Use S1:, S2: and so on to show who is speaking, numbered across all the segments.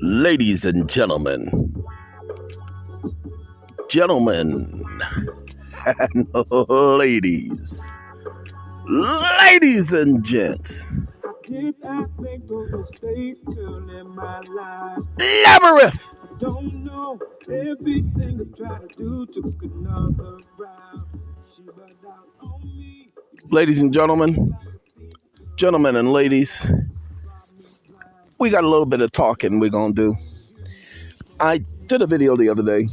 S1: Ladies and gentlemen, gentlemen and ladies and gents,
S2: Did I make those mistakes in my life?
S1: Labyrinth!
S2: I don't know everything I try to do took another round. She went out on me.
S1: Ladies and gentlemen and ladies, we got a little bit of talking we're going to do. I did a video the other day,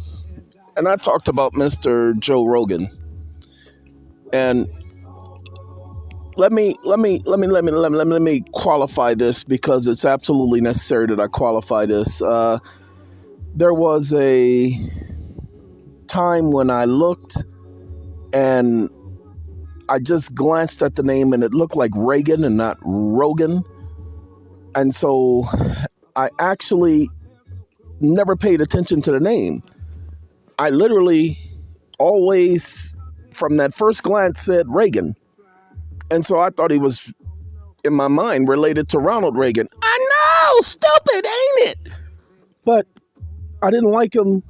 S1: and I talked about Mr. Joe Rogan. And let me qualify this because it's absolutely necessary that I qualify this. There was a time when I looked and I just glanced at the name and it looked like Reagan and not Rogan. And so I actually never paid attention to the name. I literally always, from that first glance, said Reagan. And so I thought he was, in my mind, related to Ronald Reagan. I know, stupid, ain't it? But I didn't like him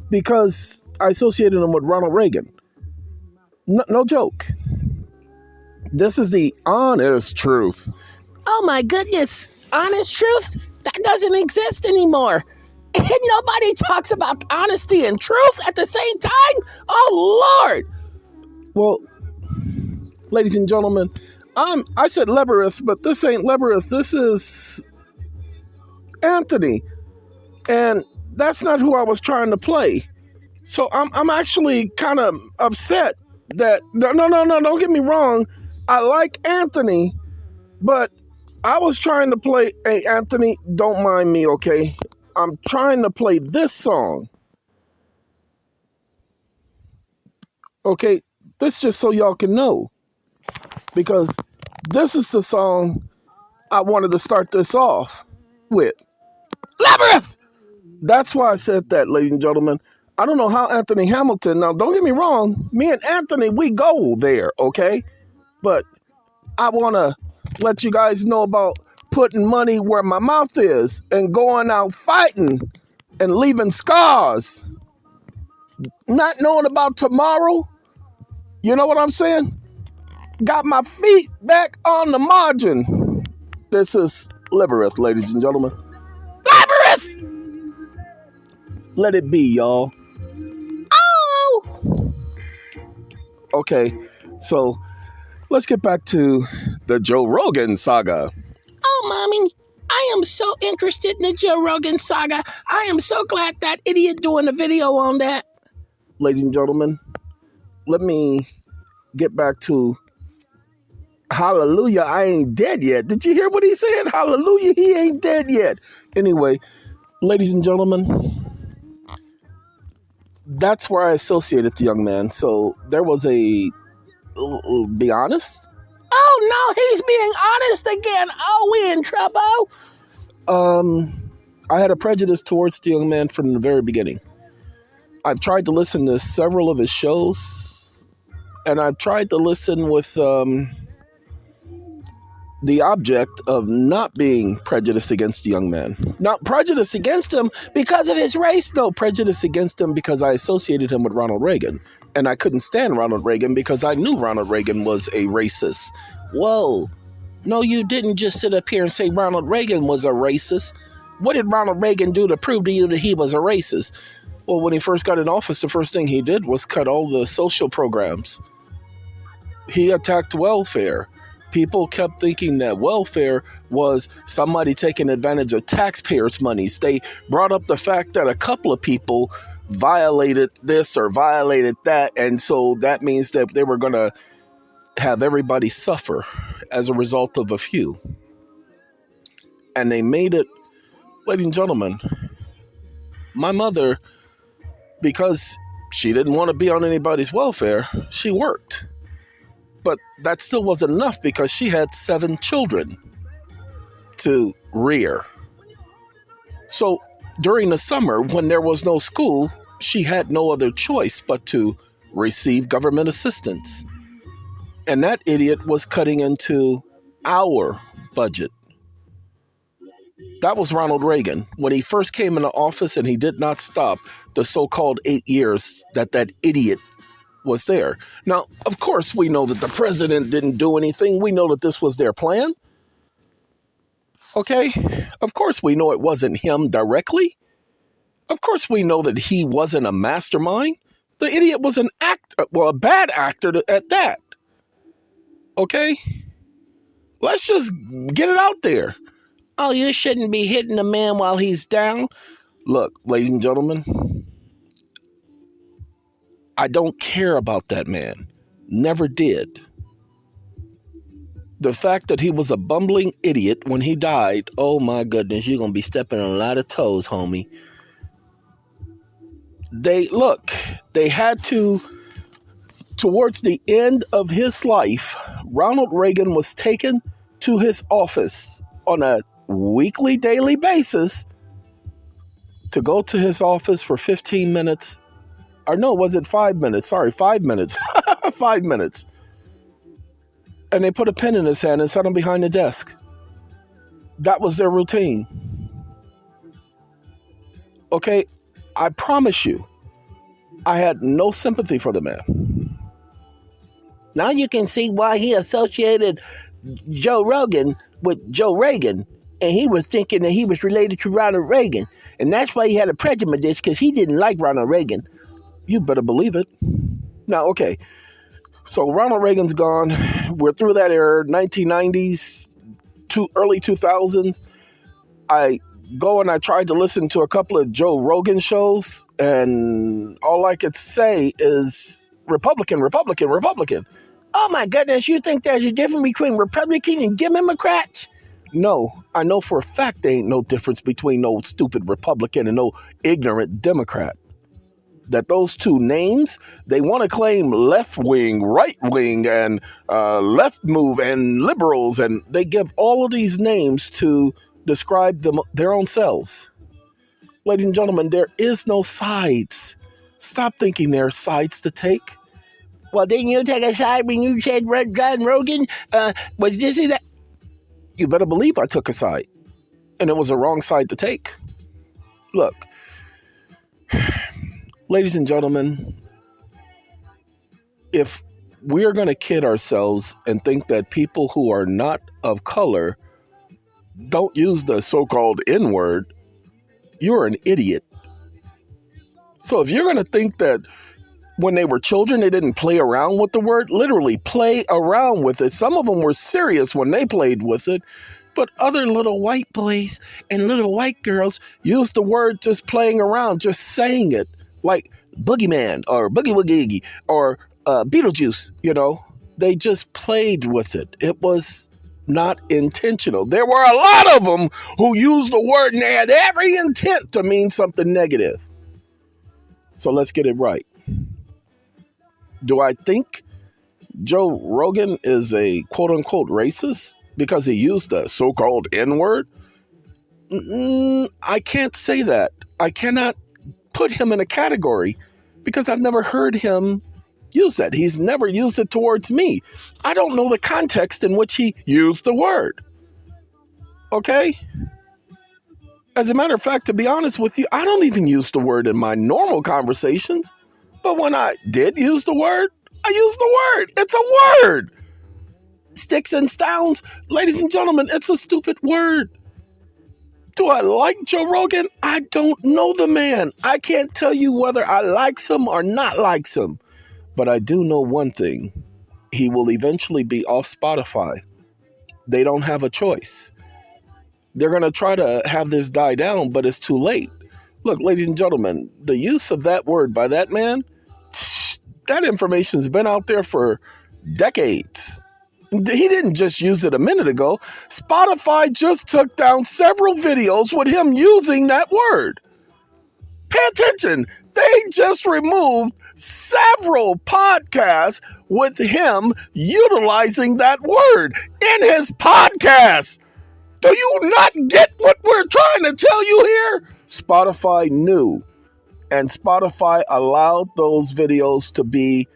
S1: because I associated him with Ronald Reagan. No joke. This is the honest truth. Oh my goodness, honest truth? That doesn't exist anymore. And nobody talks about honesty and truth at the same time? Oh, Lord. Well, ladies and gentlemen, I said Labyrinth, but this ain't Labyrinth. This is Anthony. And that's not who I was trying to play. So I'm actually kind of upset that, no, don't get me wrong. I like Anthony, but I was trying to play, hey, Anthony, don't mind me, okay? I'm trying to play this song. Okay, this just so y'all can know. Because this is the song I wanted to start this off with. Labyrinth! That's why I said that, ladies and gentlemen. I don't know how Anthony Hamilton, now don't get me wrong, me and Anthony, we go there, okay? But I want to let you guys know about putting money where my mouth is and going out fighting and leaving scars. Not knowing about tomorrow. You know what I'm saying? Got my feet back on the margin. This is Labyrinth, ladies and gentlemen. Labyrinth! Let it be, y'all. Oh! Okay, so let's get back to the Joe Rogan saga. Oh, Mommy, I am so interested in the Joe Rogan saga. I am so glad that idiot doing a video on that. Ladies and gentlemen, let me get back to hallelujah, I ain't dead yet. Did you hear what he said? Hallelujah, he ain't dead yet. Anyway, ladies and gentlemen, that's where I associated the young man. So there was a, be honest? Oh no, he's being honest again. Oh, we in trouble. I had a prejudice towards the young man from the very beginning. I've tried to listen to several of his shows, and I've tried to listen with the object of not being prejudiced against the young man. Not prejudice against him because of his race. No, prejudice against him because I associated him with Ronald Reagan. And I couldn't stand Ronald Reagan because I knew Ronald Reagan was a racist. Whoa. No, you didn't just sit up here and say Ronald Reagan was a racist. What did Ronald Reagan do to prove to you that he was a racist? Well, when he first got in office, the first thing he did was cut all the social programs. He attacked welfare. People kept thinking that welfare was somebody taking advantage of taxpayers' monies. They brought up the fact that a couple of people violated this or violated that, and so that means that they were going to have everybody suffer as a result of a few. And they made it, ladies and gentlemen, my mother, because she didn't want to be on anybody's welfare, she worked. But that still wasn't enough because she had 7 children to rear. So during the summer, when there was no school, she had no other choice but to receive government assistance. And that idiot was cutting into our budget. That was Ronald Reagan when he first came into office, and he did not stop the so-called 8 years that idiot was there. Now, of course, we know that the president didn't do anything. We know that this was their plan. Okay? Of course, we know it wasn't him directly. Of course, we know that he wasn't a mastermind. The idiot was a bad actor at that. Okay? Let's just get it out there. Oh, you shouldn't be hitting a man while he's down. Look, ladies and gentlemen, I don't care about that man. Never did. The fact that he was a bumbling idiot when he died, oh my goodness, you're going to be stepping on a lot of toes, homie. They had to, towards the end of his life, Ronald Reagan was taken to his office on a weekly, daily basis to go to his office for 15 minutes. Or no, was it 5 minutes? Sorry, 5 minutes. 5 minutes. And they put a pen in his hand and set him behind the desk. That was their routine. Okay, I promise you, I had no sympathy for the man. Now you can see why he associated Joe Rogan with Joe Reagan, and he was thinking that he was related to Ronald Reagan, and that's why he had a prejudice, because he didn't like Ronald Reagan. You better believe it. Now, okay, so Ronald Reagan's gone. We're through that era, 1990s to early 2000s. I go and I tried to listen to a couple of Joe Rogan shows, and all I could say is Republican, Republican, Republican. Oh my goodness, you think there's a difference between Republican and Democrats? No, I know for a fact there ain't no difference between no stupid Republican and no ignorant Democrat. That those two names, they want to claim left wing, right wing, and left move, and liberals, and they give all of these names to describe their own selves. Ladies and gentlemen, there is no sides. Stop thinking there are sides to take. Well, didn't you take a side when you said John Rogan was this and that? You better believe I took a side, and it was a wrong side to take. Look, ladies and gentlemen, if we're going to kid ourselves and think that people who are not of color don't use the so-called N-word, you're an idiot. So if you're going to think that when they were children, they didn't play around with the word, literally play around with it. Some of them were serious when they played with it, but other little white boys and little white girls used the word just playing around, just saying it, like boogeyman or boogie woogie or Beetlejuice, they just played with it. It was not intentional. There were a lot of them who used the word and they had every intent to mean something negative. So let's get it right. Do I think Joe Rogan is a quote-unquote racist because he used the so-called N-word? I can't say that. I cannot put him in a category because I've never heard him use that. He's never used it towards me. I don't know the context in which he used the word. Okay? As a matter of fact, to be honest with you, I don't even use the word in my normal conversations. But when I did use the word, I used the word. It's a word. Sticks and stones. Ladies and gentlemen, it's a stupid word. Do I like Joe Rogan? I don't know the man. I can't tell you whether I likes him or not likes him. But I do know one thing. He will eventually be off Spotify. They don't have a choice. They're going to try to have this die down, but it's too late. Look, ladies and gentlemen, the use of that word by that man, that information's been out there for decades. He didn't just use it a minute ago. Spotify just took down several videos with him using that word. Pay attention. They just removed several podcasts with him utilizing that word in his podcast. Do you not get what we're trying to tell you here? Spotify knew, and Spotify allowed those videos to be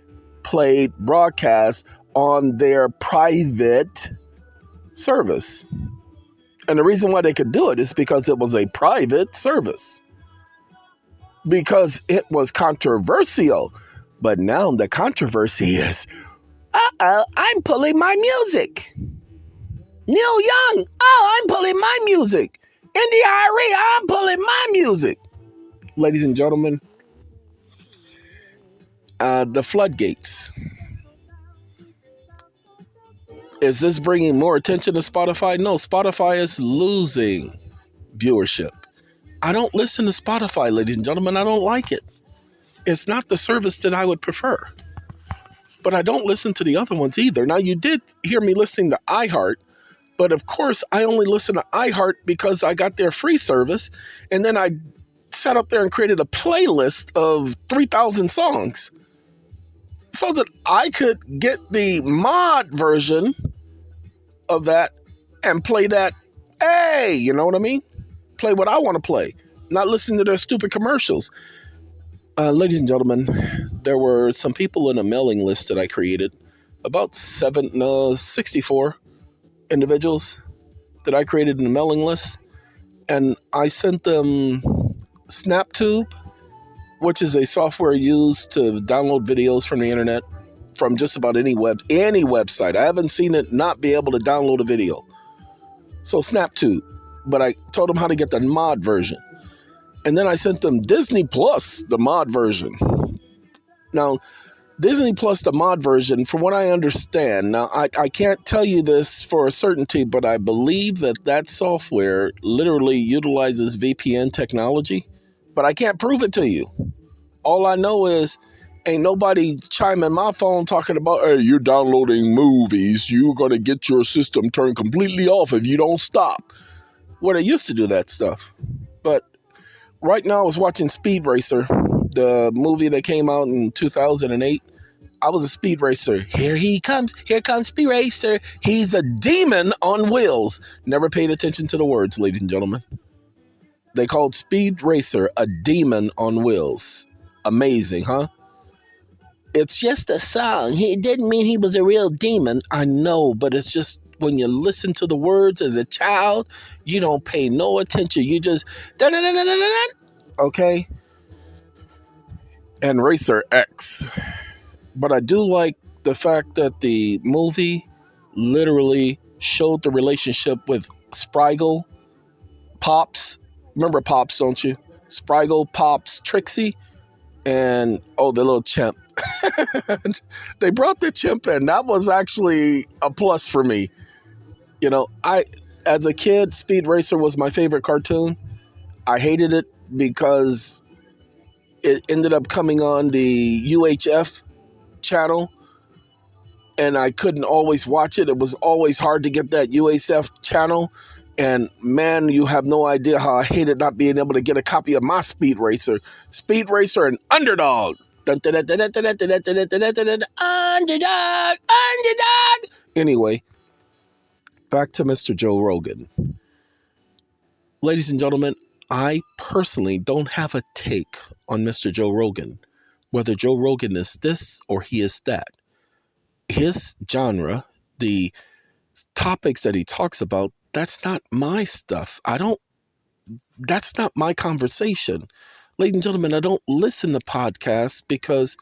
S1: played, broadcast on their private service. And the reason why they could do it is because it was a private service, because it was controversial. But now the controversy is, I'm pulling my music. Neil Young, I'm pulling my music. Indy Irie, I'm pulling my music. Ladies and gentlemen, the floodgates. Is this bringing more attention to Spotify? No, Spotify is losing viewership. I don't listen to Spotify, ladies and gentlemen. I don't like it. It's not the service that I would prefer. But I don't listen to the other ones either. Now, you did hear me listening to iHeart, but of course, I only listen to iHeart because I got their free service, and then I sat up there and created a playlist of 3,000 songs so that I could get the mod version of that and play that. Hey, you know what I mean? Play what I want to play, not listen to their stupid commercials. Ladies and gentlemen, there were some people in a mailing list that I created, about 64 individuals that I created in a mailing list, and I sent them SnapTube, which is a software used to download videos from the internet, from just about any website. I haven't seen it not be able to download a video. So SnapTube, but I told them how to get the mod version. And then I sent them Disney Plus, the mod version. Now, Disney Plus, the mod version, from what I understand, now I can't tell you this for a certainty, but I believe that software literally utilizes VPN technology, but I can't prove it to you. All I know is ain't nobody chiming my phone talking about, hey, you're downloading movies. You're going to get your system turned completely off if you don't stop. Well, they used to do that stuff. But right now I was watching Speed Racer, the movie that came out in 2008. I was a speed racer. Here comes Speed Racer. He's a demon on wheels. Never paid attention to the words, ladies and gentlemen. They called Speed Racer a demon on wheels. Amazing, huh? It's just a song. It didn't mean he was a real demon. I know, but it's just when you listen to the words as a child, you don't pay no attention. You just, okay? And Racer X. But I do like the fact that the movie literally showed the relationship with Spriggle, Pops. Remember Pops, don't you? Spriggle, Pops, Trixie, and, the little chimp. They brought the chimp in. That was actually a plus for me. You know, as a kid, Speed Racer was my favorite cartoon. I hated it because it ended up coming on the UHF channel, and I couldn't always watch it. It was always hard to get that UHF channel, and man, you have no idea how I hated not being able to get a copy of my Speed Racer and Underdog. Underdog. Anyway, back to Mr. Joe Rogan. Ladies and gentlemen, I personally don't have a take on Mr. Joe Rogan, whether Joe Rogan is this or he is that. His genre, the topics that he talks about, that's not my stuff. That's not my conversation. Ladies and gentlemen, I don't listen to podcasts because,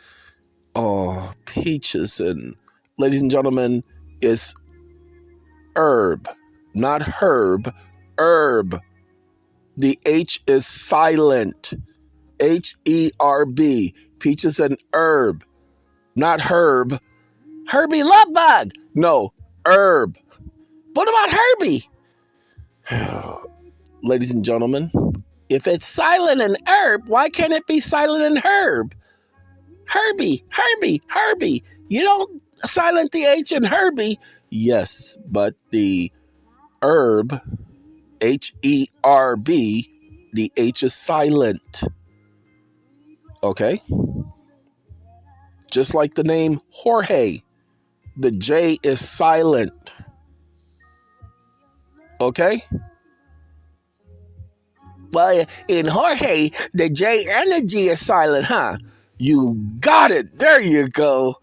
S1: peaches, and ladies and gentlemen, it's herb, not herb, herb. The H is silent. Herb. Peaches and herb, not herb. Herbie Lovebug. No, herb. What about Herbie? Ladies and gentlemen, if it's silent in herb, why can't it be silent in herb? Herbie. You don't silent the H in Herbie. Yes, but the herb, Herb, the H is silent. Okay? Just like the name Jorge, the J is silent. Okay? Well, in Jorge, the J and the G is silent, huh? You got it. There you go.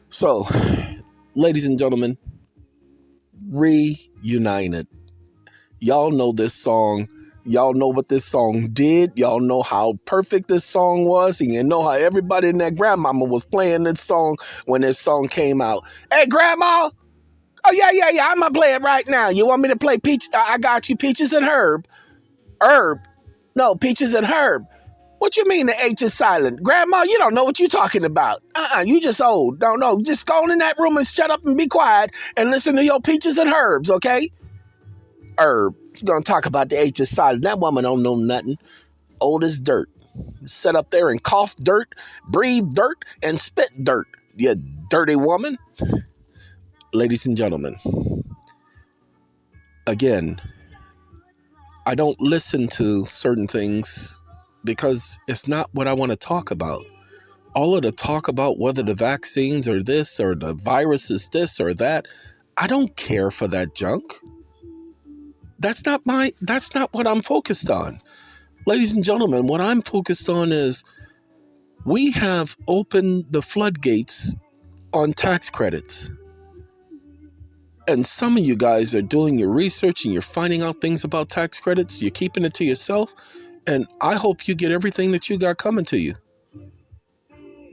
S1: So, ladies and gentlemen, reunited. Y'all know this song. Y'all know what this song did. Y'all know how perfect this song was. And you know how everybody in that grandmama was playing this song when this song came out. Hey, Grandma. Oh, yeah. I'm going to play it right now. You want me to play Peach? I got you. Peaches and Herb. Herb. No, Peaches and Herb. What you mean the H is silent? Grandma, you don't know what you're talking about. You just old. Don't know. Just go in that room and shut up and be quiet and listen to your Peaches and Herbs, okay? Herb. You're going to talk about the H is silent. That woman don't know nothing. Old as dirt. Sit up there and cough dirt, breathe dirt, and spit dirt. You dirty woman. Ladies and gentlemen, again, I don't listen to certain things because it's not what I want to talk about. All of the talk about whether the vaccines are this or the virus is this or that, I don't care for that junk. That's not what I'm focused on. Ladies and gentlemen, what I'm focused on is we have opened the floodgates on tax credits. And some of you guys are doing your research and you're finding out things about tax credits. You're keeping it to yourself. And I hope you get everything that you got coming to you.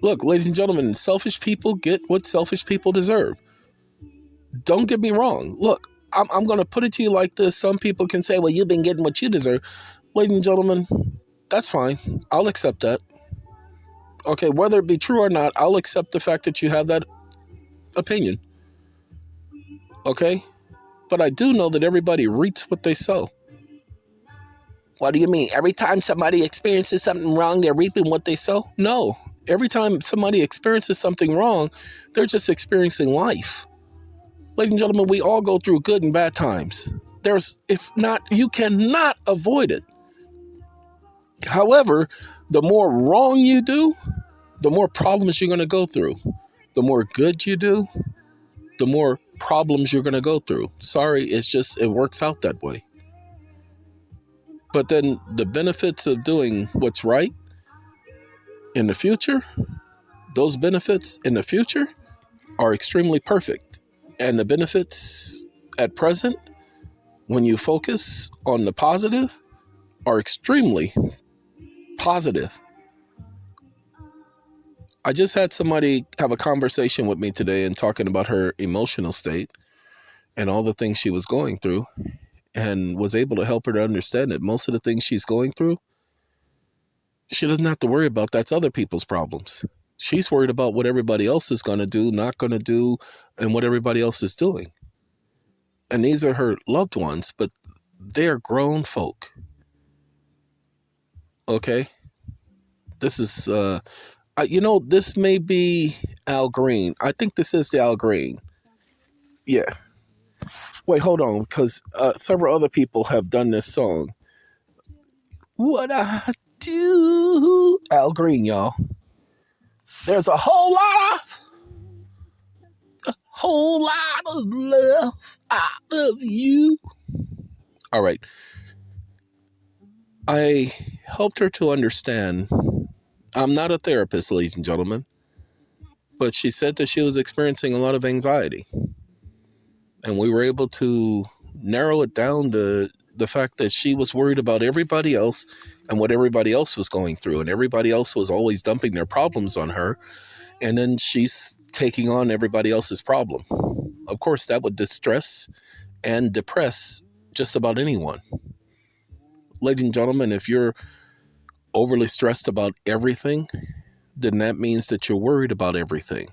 S1: Look, ladies and gentlemen, selfish people get what selfish people deserve. Don't get me wrong. Look, I'm going to put it to you like this. Some people can say, well, you've been getting what you deserve. Ladies and gentlemen, that's fine. I'll accept that. Okay, whether it be true or not, I'll accept the fact that you have that opinion. Okay? But I do know that everybody reaps what they sow. What do you mean? Every time somebody experiences something wrong, they're reaping what they sow? No. Every time somebody experiences something wrong, they're just experiencing life. Ladies and gentlemen, we all go through good and bad times. You cannot avoid it. However, the more wrong you do, the more problems you're going to go through. The more good you do, the more problems you're going to go through. Sorry, it works out that way. But then the benefits of doing what's right in the future, those benefits in the future are extremely perfect. And the benefits at present, when you focus on the positive, are extremely positive. I just had somebody have a conversation with me today and talking about her emotional state and all the things she was going through, and was able to help her to understand that most of the things she's going through, she doesn't have to worry about. That's other people's problems. She's worried about what everybody else is going to do, not going to do, and what everybody else is doing. And these are her loved ones, but they're grown folk. Okay? This is, this may be Al Green. I think this is the Al Green. Yeah. Wait, hold on, because several other people have done this song. What I do. Al Green, y'all. There's a whole lot of love out of you. All right. I helped her to understand. I'm not a therapist, ladies and gentlemen, but she said that she was experiencing a lot of anxiety. And we were able to narrow it down to the fact that she was worried about everybody else and what everybody else was going through. And everybody else was always dumping their problems on her. And then she's taking on everybody else's problem. Of course, that would distress and depress just about anyone. Ladies and gentlemen, if you're overly stressed about everything, then that means that you're worried about everything.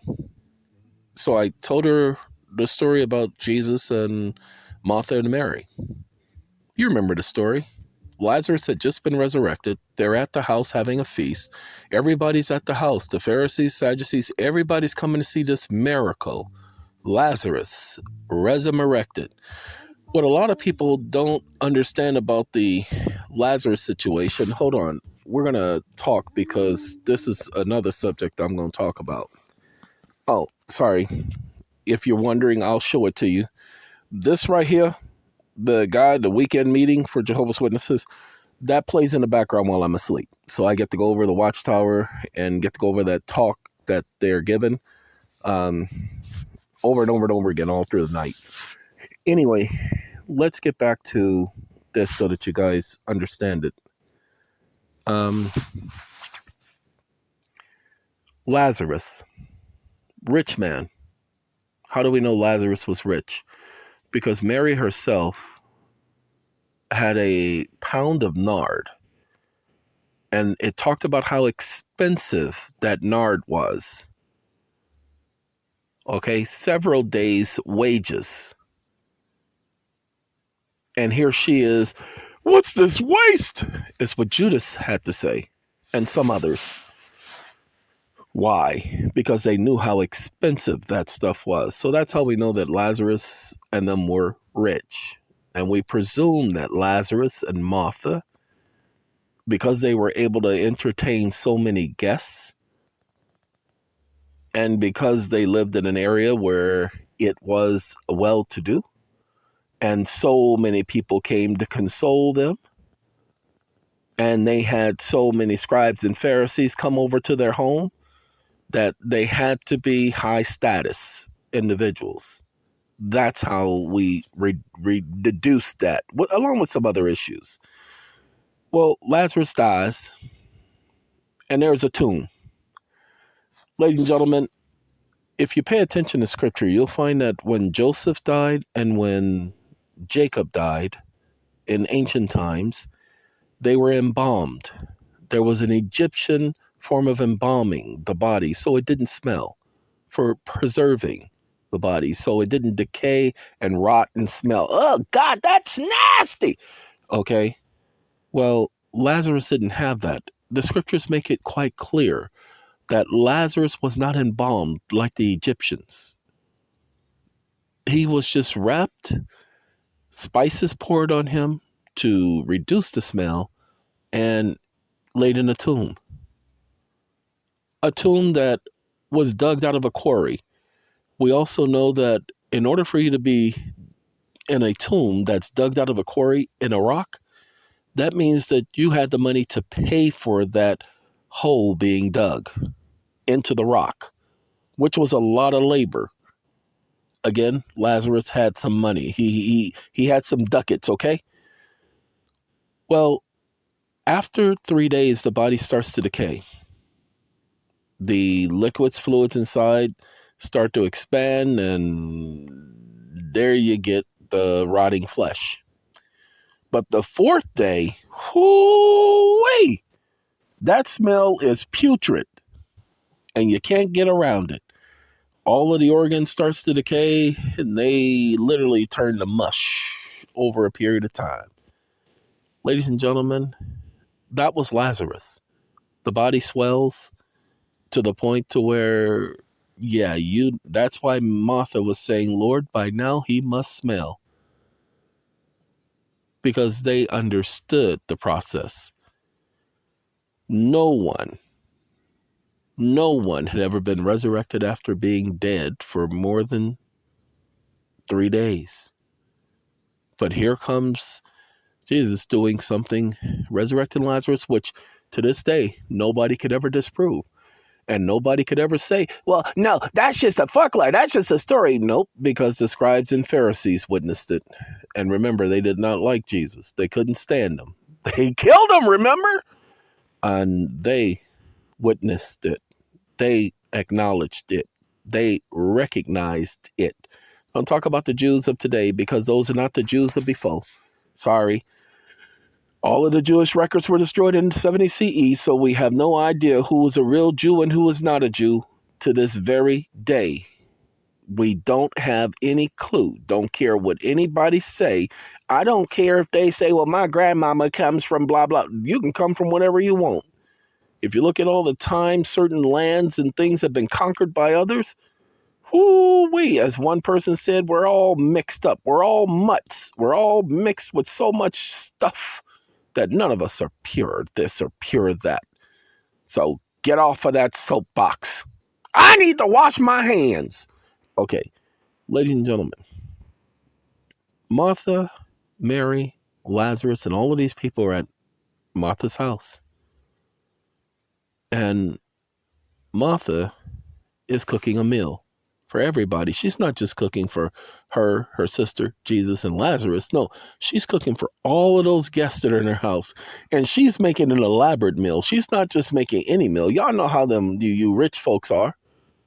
S1: So I told her the story about Jesus and Martha and Mary. You remember the story. Lazarus had just been resurrected. They're at the house having a feast. Everybody's at the house. The Pharisees, Sadducees, everybody's coming to see this miracle. Lazarus resurrected. What a lot of people don't understand about the Lazarus situation, hold on, we're going to talk because this is another subject I'm going to talk about. Oh, sorry. If you're wondering, I'll show it to you. This right here, the weekend meeting for Jehovah's Witnesses, that plays in the background while I'm asleep. So I get to go over the Watchtower and get to go over that talk that they're given over and over and over again all through the night. Anyway, let's get back to this so that you guys understand it. Lazarus, rich man. How do we know Lazarus was rich? Because Mary herself had a pound of nard, and it talked about how expensive that nard was. Okay, several days' wages. And here she is, what's this waste? Is what Judas had to say, and some others. Why? Because they knew how expensive that stuff was. So that's how we know that Lazarus and them were rich. And we presume that Lazarus and Martha, because they were able to entertain so many guests, and because they lived in an area where it was well-to-do, and so many people came to console them, and they had so many scribes and Pharisees come over to their home, that they had to be high status individuals. That's how we deduced that, along with some other issues. Well, Lazarus dies, and there's a tomb. Ladies and gentlemen, if you pay attention to Scripture, you'll find that when Joseph died and when Jacob died in ancient times, they were embalmed. There was an Egyptian form of embalming the body so it didn't smell, for preserving the body so it didn't decay and rot and smell. Oh, God, that's nasty. Okay. Well, Lazarus didn't have that. The scriptures make it quite clear that Lazarus was not embalmed like the Egyptians. He was just wrapped, spices poured on him to reduce the smell, and laid in a tomb. A tomb that was dug out of a quarry. We also know that in order for you to be in a tomb that's dug out of a quarry in a rock, that means that you had the money to pay for that hole being dug into the rock, which was a lot of labor. Again, Lazarus had some money. He had some ducats, okay? Well, after 3 days, the body starts to decay. The liquids, fluids inside start to expand, and there you get the rotting flesh. But the fourth day, whoo-wee, that smell is putrid, and you can't get around it. All of the organs starts to decay, and they literally turn to mush over a period of time. Ladies and gentlemen, that was Lazarus. The body swells to the point to where, that's why Martha was saying, Lord, by now he must smell. Because they understood the process. No one had ever been resurrected after being dead for more than 3 days. But here comes Jesus doing something, resurrecting Lazarus, which to this day, nobody could ever disprove. And nobody could ever say, well, no, that's just a folklore. That's just a story. Nope, because the scribes and Pharisees witnessed it. And remember, they did not like Jesus. They couldn't stand him. They killed him, remember? And they witnessed it. They acknowledged it. They recognized it. Don't talk about the Jews of today, because those are not the Jews of before. Sorry. All of the Jewish records were destroyed in 70 CE, so we have no idea who was a real Jew and who was not a Jew to this very day. We don't have any clue. Don't care what anybody say. I don't care if they say, well, my grandmama comes from blah, blah. You can come from whatever you want. If you look at all the time certain lands and things have been conquered by others, whoo-wee, as one person said, we're all mixed up. We're all mutts. We're all mixed with so much stuff that none of us are pure this or pure that. So get off of that soapbox. I need to wash my hands. Okay, ladies and gentlemen, Martha, Mary, Lazarus, and all of these people are at Martha's house. And Martha is cooking a meal for everybody. She's not just cooking for her sister, Jesus, and Lazarus. No, she's cooking for all of those guests that are in her house. And she's making an elaborate meal. She's not just making any meal. Y'all know how you rich folks are.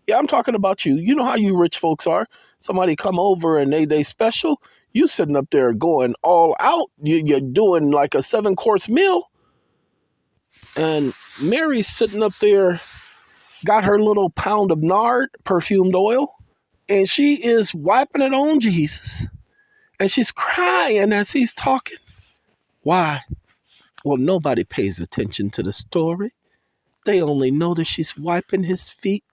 S1: Yeah, I'm talking about you. You know how you rich folks are. Somebody come over and they special. You sitting up there going all out. You're doing like a 7-course meal. And Mary's sitting up there, got her little pound of nard, perfumed oil, and she is wiping it on Jesus. And she's crying as he's talking. Why? Well, nobody pays attention to the story. They only know that she's wiping his feet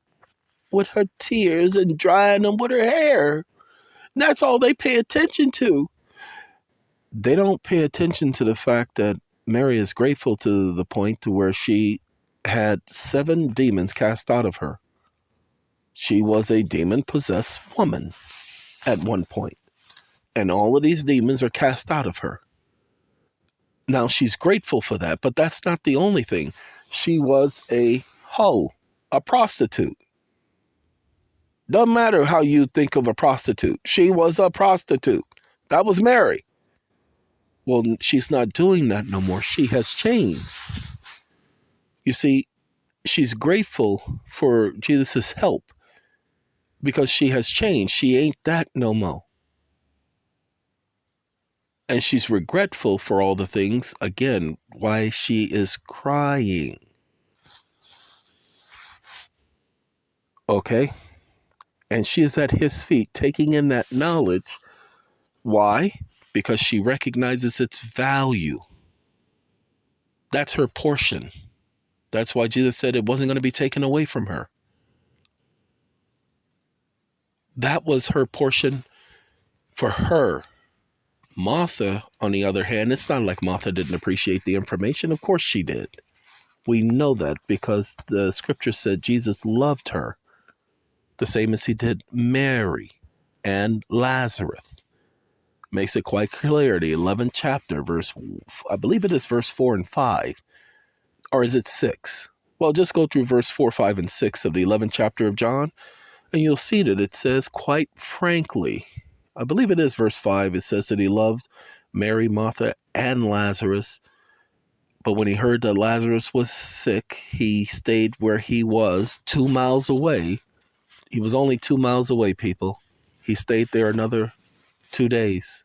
S1: with her tears and drying them with her hair. That's all they pay attention to. They don't pay attention to the fact that Mary is grateful to the point to where she had 7 demons cast out of her. She was a demon-possessed woman at one point, and all of these demons are cast out of her. Now, she's grateful for that, but that's not the only thing. She was a hoe, a prostitute. Doesn't matter how you think of a prostitute. She was a prostitute. That was Mary. Well, she's not doing that no more. She has changed. You see, she's grateful for Jesus' help because she has changed. She ain't that no more. And she's regretful for all the things, again, why she is crying. Okay? And she is at his feet, taking in that knowledge. Why? Because she recognizes its value. That's her portion. That's why Jesus said it wasn't going to be taken away from her. That was her portion for her. Martha, on the other hand, it's not like Martha didn't appreciate the information. Of course she did. We know that because the scripture said Jesus loved her the same as he did Mary and Lazarus. Makes it quite clear. The 11th chapter, I believe it is verse 4 and 5. Or is it 6? Well, just go through verse 4, 5, and 6 of the 11th chapter of John, and you'll see that it says, quite frankly, I believe it is verse 5, it says that he loved Mary, Martha, and Lazarus. But when he heard that Lazarus was sick, he stayed where he was 2 miles away. He was only 2 miles away, people. He stayed there another 2 days.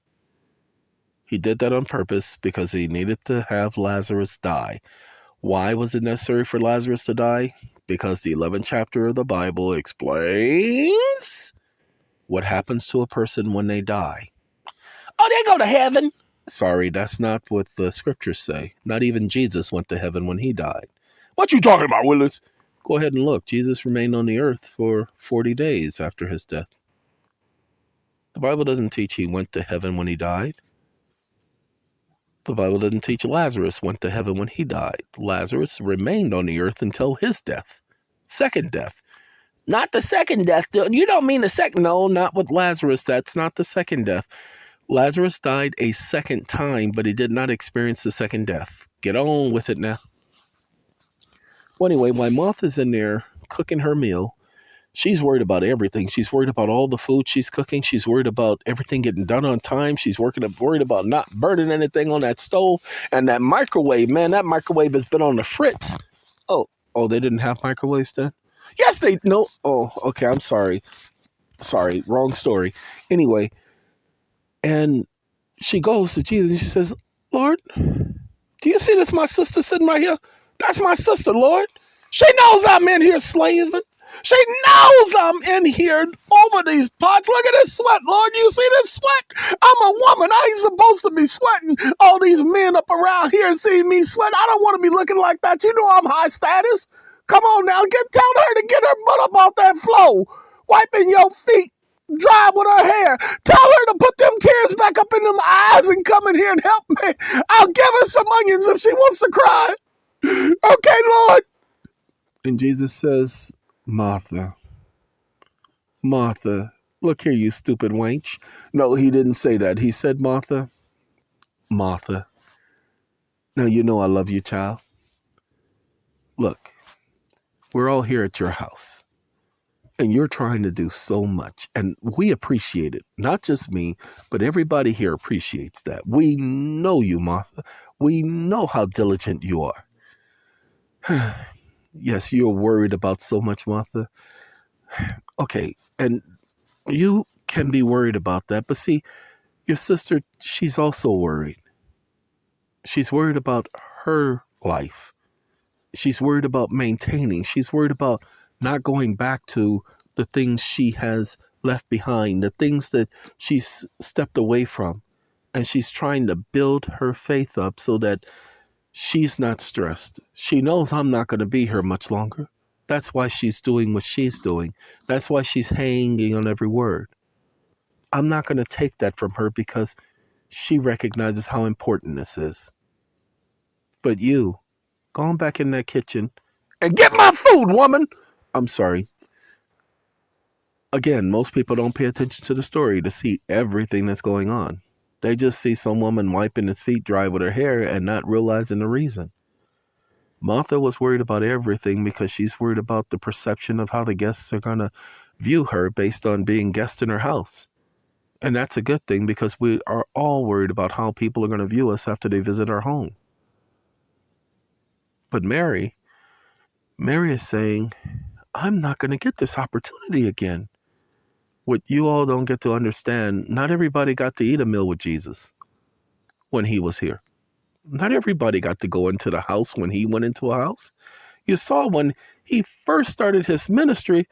S1: He did that on purpose because he needed to have Lazarus die. Why was it necessary for Lazarus to die? Because the 11th chapter of the Bible explains what happens to a person when they die. Oh, they go to heaven. Sorry, that's not what the scriptures say. Not even Jesus went to heaven when he died. What you talking about, Willis? Go ahead and look. Jesus remained on the earth for 40 days after his death. The Bible doesn't teach he went to heaven when he died. The Bible doesn't teach Lazarus went to heaven when he died. Lazarus remained on the earth until his death. Second death. Not the second death. You don't mean the second. No, not with Lazarus. That's not the second death. Lazarus died a second time, but he did not experience the second death. Get on with it now. Well, anyway, while Martha's in there cooking her meal, she's worried about everything. She's worried about all the food she's cooking. She's worried about everything getting done on time. She's worried about not burning anything on that stove. And that microwave, man, that microwave has been on the fritz. Oh, they didn't have microwaves then? Yes, they, no. Oh, okay, I'm sorry. Sorry, wrong story. Anyway, and she goes to Jesus and she says, Lord, do you see this, my sister sitting right here? That's my sister, Lord. She knows I'm in here slaving. She knows I'm in here over these pots. Look at this sweat, Lord. You see this sweat? I'm a woman. I ain't supposed to be sweating. All these men up around here seeing me sweat. I don't want to be looking like that. You know I'm high status. Come on now. Tell her to get her butt up off that floor. Wiping your feet dry with her hair. Tell her to put them tears back up in them eyes and come in here and help me. I'll give her some onions if she wants to cry. Okay, Lord. And Jesus says, Martha, look here, you stupid wench. No, he didn't say that. He said, Martha. Now, you know I love you, child. Look, we're all here at your house. And you're trying to do so much. And we appreciate it. Not just me, but everybody here appreciates that. We know you, Martha. We know how diligent you are. Yes, you're worried about so much, Martha. Okay, and you can be worried about that. But see, your sister, she's also worried. She's worried about her life. She's worried about maintaining. She's worried about not going back to the things she has left behind, the things that she's stepped away from. And she's trying to build her faith up so that she's not stressed. She knows I'm not going to be here much longer. That's why she's doing what she's doing. That's why she's hanging on every word. I'm not going to take that from her because she recognizes how important this is. But you, go on back in that kitchen and get my food, woman. I'm sorry. Again, most people don't pay attention to the story to see everything that's going on. They just see some woman wiping his feet dry with her hair and not realizing the reason. Martha was worried about everything because she's worried about the perception of how the guests are going to view her based on being guests in her house. And that's a good thing because we are all worried about how people are going to view us after they visit our home. But Mary is saying, I'm not going to get this opportunity again. What you all don't get to understand, not everybody got to eat a meal with Jesus when he was here. Not everybody got to go into the house when he went into a house. You saw when he first started his ministry,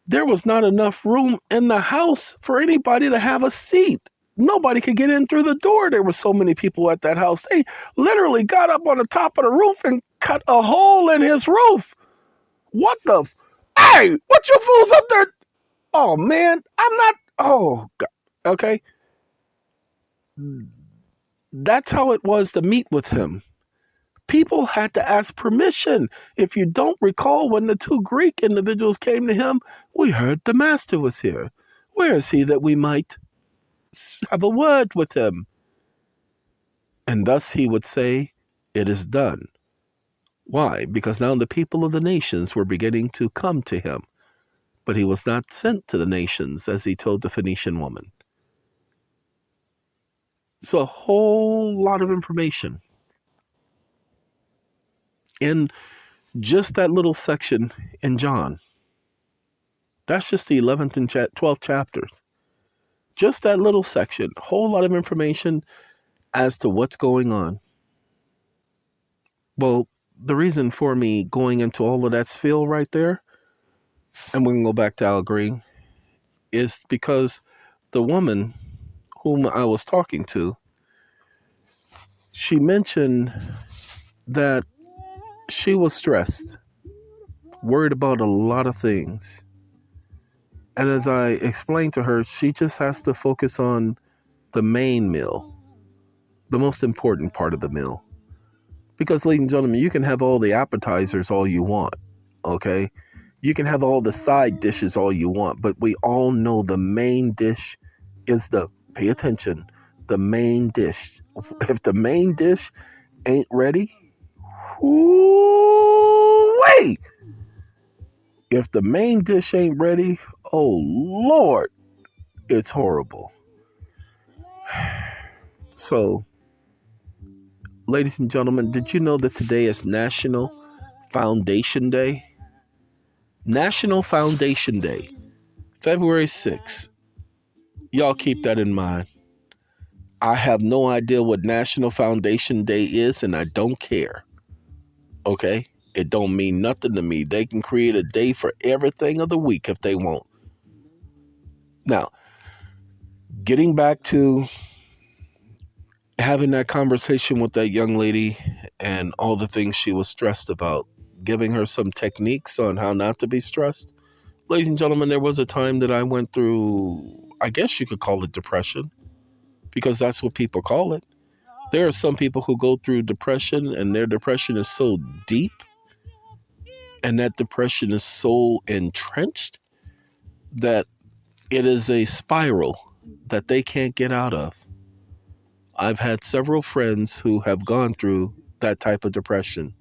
S1: there was not enough room in the house for anybody to have a seat. Nobody could get in through the door. There were so many people at that house. They literally got up on the top of the roof and cut a hole in his roof. What the? Hey, what you fools up there? Oh, man, I'm not. Oh, God. Okay. That's how it was to meet with him. People had to ask permission. If you don't recall, when the two Greek individuals came to him, we heard the master was here. Where is he that we might have a word with him? And thus he would say, it is done. Why? Because now the people of the nations were beginning to come to him. But he was not sent to the nations, as he told the Phoenician woman. It's a whole lot of information in just that little section in John. That's just the 11th and 12th chapters. Just that little section. Whole lot of information as to what's going on. Well, the reason for me going into all of that spiel right there, and we can go back to Al Green, is because the woman whom I was talking to, she mentioned that she was stressed, worried about a lot of things. And as I explained to her, she just has to focus on the main meal, the most important part of the meal. Because, ladies and gentlemen, you can have all the appetizers all you want, okay? You can have all the side dishes all you want, but we all know the main dish is pay attention, the main dish. If the main dish ain't ready, wait. If the main dish ain't ready, oh Lord, it's horrible. So, ladies and gentlemen, did you know that today is National Foundation Day? National Foundation Day, February 6th. Y'all keep that in mind. I have no idea what National Foundation Day is, and I don't care. Okay? It don't mean nothing to me. They can create a day for everything of the week if they want. Now, getting back to having that conversation with that young lady and all the things she was stressed about, giving her some techniques on how not to be stressed. Ladies and gentlemen, there was a time that I went through, I guess you could call it depression, because that's what people call it. There are some people who go through depression and their depression is so deep and that depression is so entrenched that it is a spiral that they can't get out of. I've had several friends who have gone through that type of depression.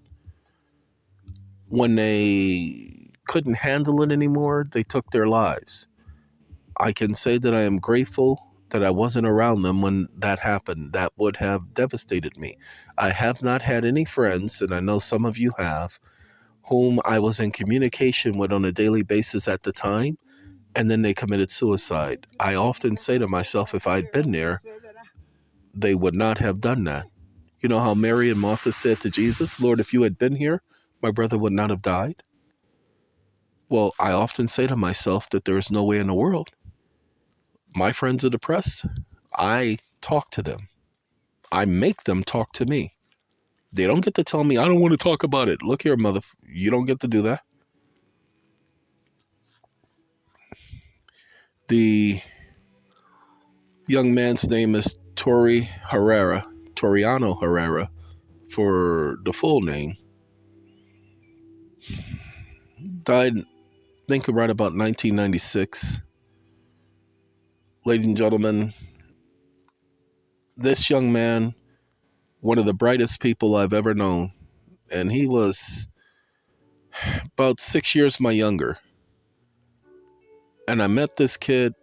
S1: When they couldn't handle it anymore, they took their lives. I can say that I am grateful that I wasn't around them when that happened. That would have devastated me. I have not had any friends, and I know some of you have, whom I was in communication with on a daily basis at the time, and then they committed suicide. I often say to myself, if I'd been there, they would not have done that. You know how Mary and Martha said to Jesus, Lord, if you had been here, my brother would not have died? Well, I often say to myself that there is no way in the world. My friends are depressed. I talk to them. I make them talk to me. They don't get to tell me, I don't want to talk about it. Look here, mother, you don't get to do that. The young man's name is Toriano Herrera for the full name. Died, I think, right about 1996. Ladies and gentlemen, this young man, one of the brightest people I've ever known, and he was about 6 years my younger. And I met this kid.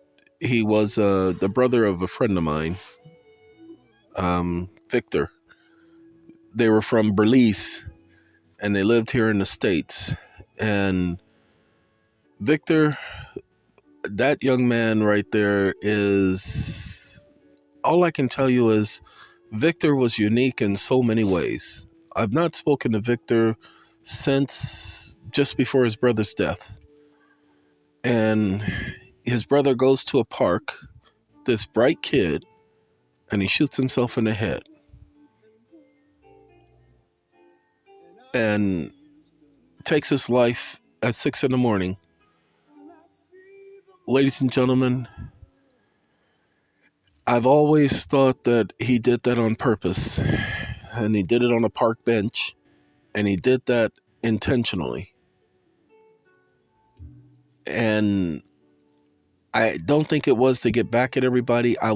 S1: He was the brother of a friend of mine, Victor. They were from Belize, and they lived here in the States. And Victor, that young man right there, is, all I can tell you is Victor was unique in so many ways. I've not spoken to Victor since just before his brother's death. And his brother goes to a park, this bright kid, and he shoots himself in the head. And takes his life at 6 a.m. Ladies and gentlemen, I've always thought that he did that on purpose, and he did it on a park bench, and he did that intentionally. And I don't think it was to get back at everybody. I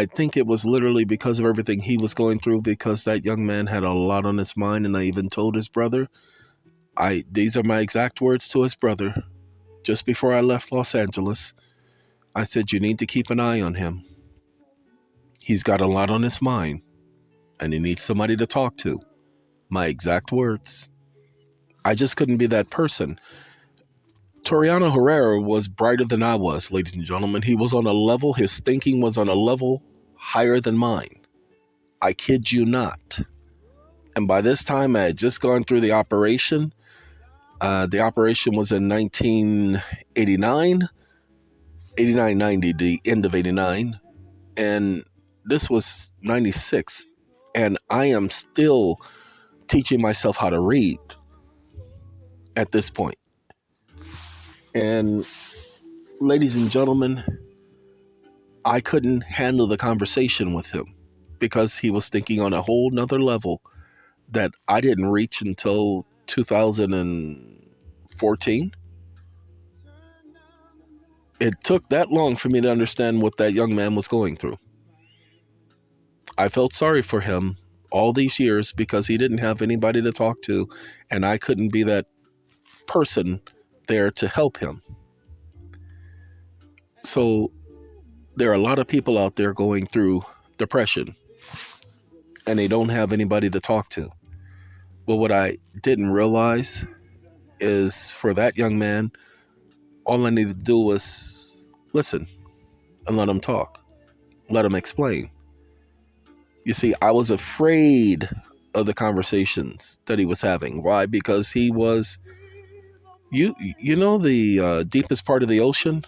S1: think it was literally because of everything he was going through, because that young man had a lot on his mind. And I even told his brother, these are my exact words to his brother, just before I left Los Angeles. I said, you need to keep an eye on him. He's got a lot on his mind, and he needs somebody to talk to. My exact words. I just couldn't be that person. Toriano Herrera was brighter than I was, ladies and gentlemen. He was on a level, his thinking was on a level higher than mine. I kid you not. And by this time, I had just gone through the operation. The operation was in 1989, 90, the end of 89. And this was 96. And I am still teaching myself how to read at this point. And ladies and gentlemen, I couldn't handle the conversation with him because he was thinking on a whole nother level that I didn't reach until 2014. It took that long for me to understand what that young man was going through. I felt sorry for him all these years because he didn't have anybody to talk to, and I couldn't be that person there to help him. So there are a lot of people out there going through depression, and they don't have anybody to talk to. But what I didn't realize is, for that young man, all I needed to do was listen and let him talk, let him explain. You see, I was afraid of the conversations that he was having. Why? Because he was, you know, the deepest part of the ocean?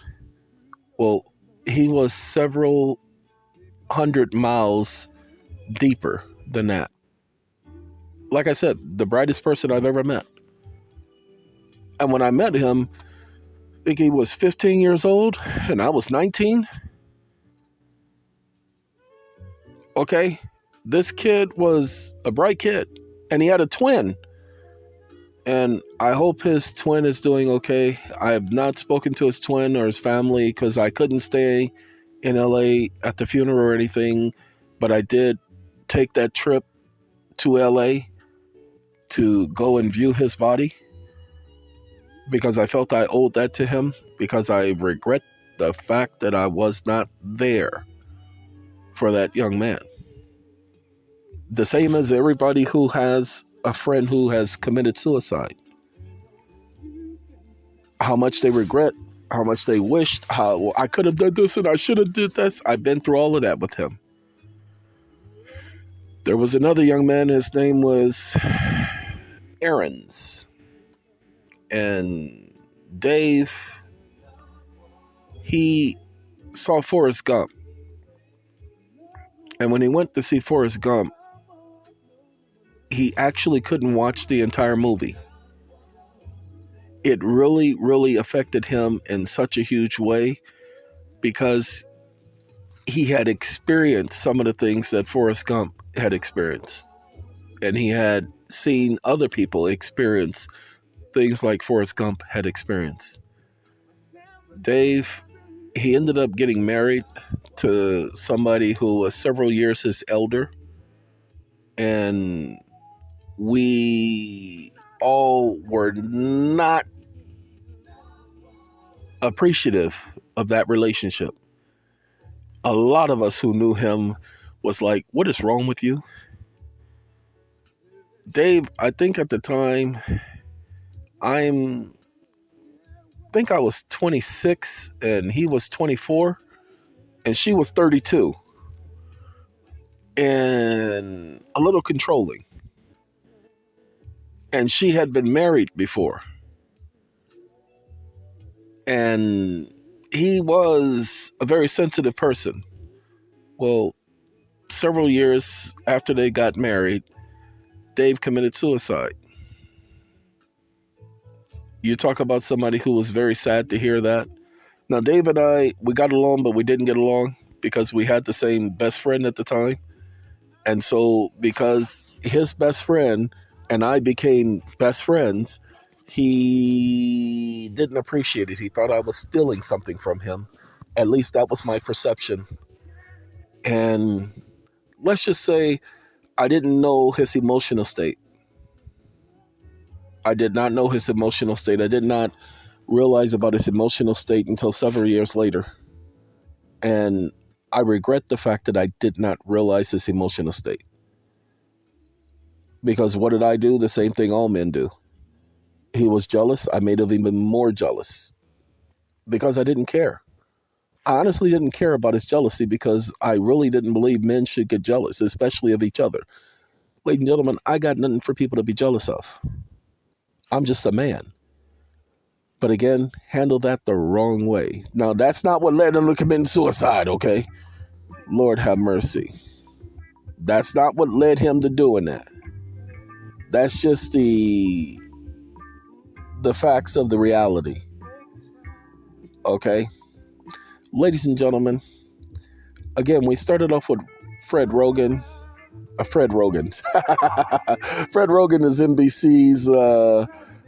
S1: Well, he was several 100 miles deeper than that. Like I said, the brightest person I've ever met. And when I met him, I think he was 15 years old and I was 19. Okay, this kid was a bright kid, and he had a twin. And I hope his twin is doing okay. I have not spoken to his twin or his family because I couldn't stay in LA at the funeral or anything. But I did take that trip to LA to go and view his body. because I felt I owed that to him, because I regret the fact that I was not there for that young man. The same as everybody who has a friend who has committed suicide. How much they regret, how much they wished, how, well, I could have done this and I should have did this. I've been through all of that with him. There was another young man, his name was Aaron's. And Dave, he saw Forrest Gump. And when he went to see Forrest Gump, he actually couldn't watch the entire movie. It really, really affected him in such a huge way because he had experienced some of the things that Forrest Gump had experienced. And he had seen other people experience things like Forrest Gump had experienced. Dave, he ended up getting married to somebody who was several years his elder. And we all were not appreciative of that relationship. A lot of us who knew him was like, what is wrong with you? Dave, I think at the time, I think I was 26 and he was 24 and she was 32 and a little controlling. And she had been married before. And he was a very sensitive person. Well, several years after they got married, Dave committed suicide. You talk about somebody who was very sad to hear that. Now, Dave and I, we got along, but we didn't get along because we had the same best friend at the time. And so because his best friend and I became best friends, he didn't appreciate it. He thought I was stealing something from him. At least that was my perception. And let's just say I didn't know his emotional state. I did not know his emotional state. I did not realize about his emotional state until several years later. And I regret the fact that I did not realize his emotional state. Because what did I do? The same thing all men do. He was jealous. I made him even more jealous because I didn't care. I honestly didn't care about his jealousy because I really didn't believe men should get jealous, especially of each other. Ladies and gentlemen, I got nothing for people to be jealous of. I'm just a man. But again, handle that the wrong way. Now, that's not what led him to committing suicide, okay? Lord have mercy. That's not what led him to doing that. That's just the facts of the reality. Okay? Ladies and gentlemen, again, we started off with Fred Rogan. Fred Rogan. Fred Rogan is NBC's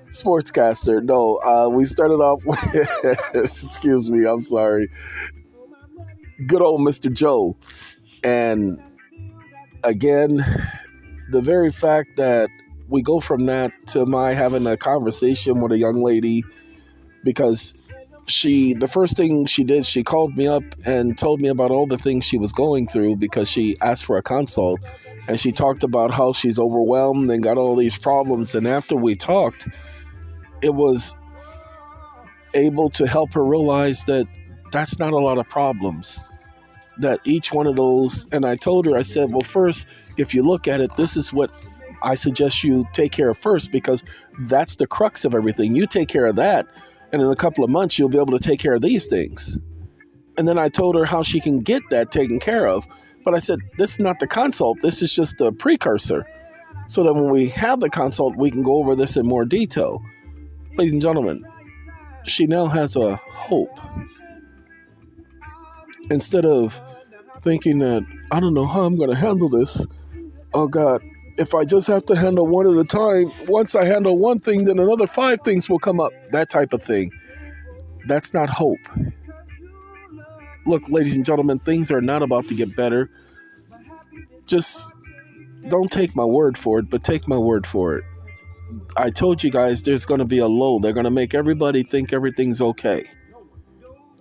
S1: sportscaster. No, we started off with, excuse me, I'm sorry. Good old Mr. Joe. And again, the very fact that we go from that to my having a conversation with a young lady, because the first thing she did, she called me up and told me about all the things she was going through because she asked for a consult, and she talked about how she's overwhelmed and got all these problems. And after we talked, it was able to help her realize that that's not a lot of problems, that each one of those. And I told her, I said, well, first, if you look at it, this is what I suggest you take care of first, because that's the crux of everything. You take care of that, and in a couple of months, you'll be able to take care of these things. And then I told her how she can get that taken care of. But I said, this is not the consult. This is just the precursor. So that when we have the consult, we can go over this in more detail. Ladies and gentlemen, she now has a hope. Instead of thinking that, I don't know how I'm going to handle this. Oh, God, if I just have to handle one at a time, once I handle one thing, then another 5 things will come up. That type of thing. That's not hope. Look, ladies and gentlemen, things are not about to get better. Just don't take my word for it, but take my word for it. I told you guys there's going to be a low. They're going to make everybody think everything's okay.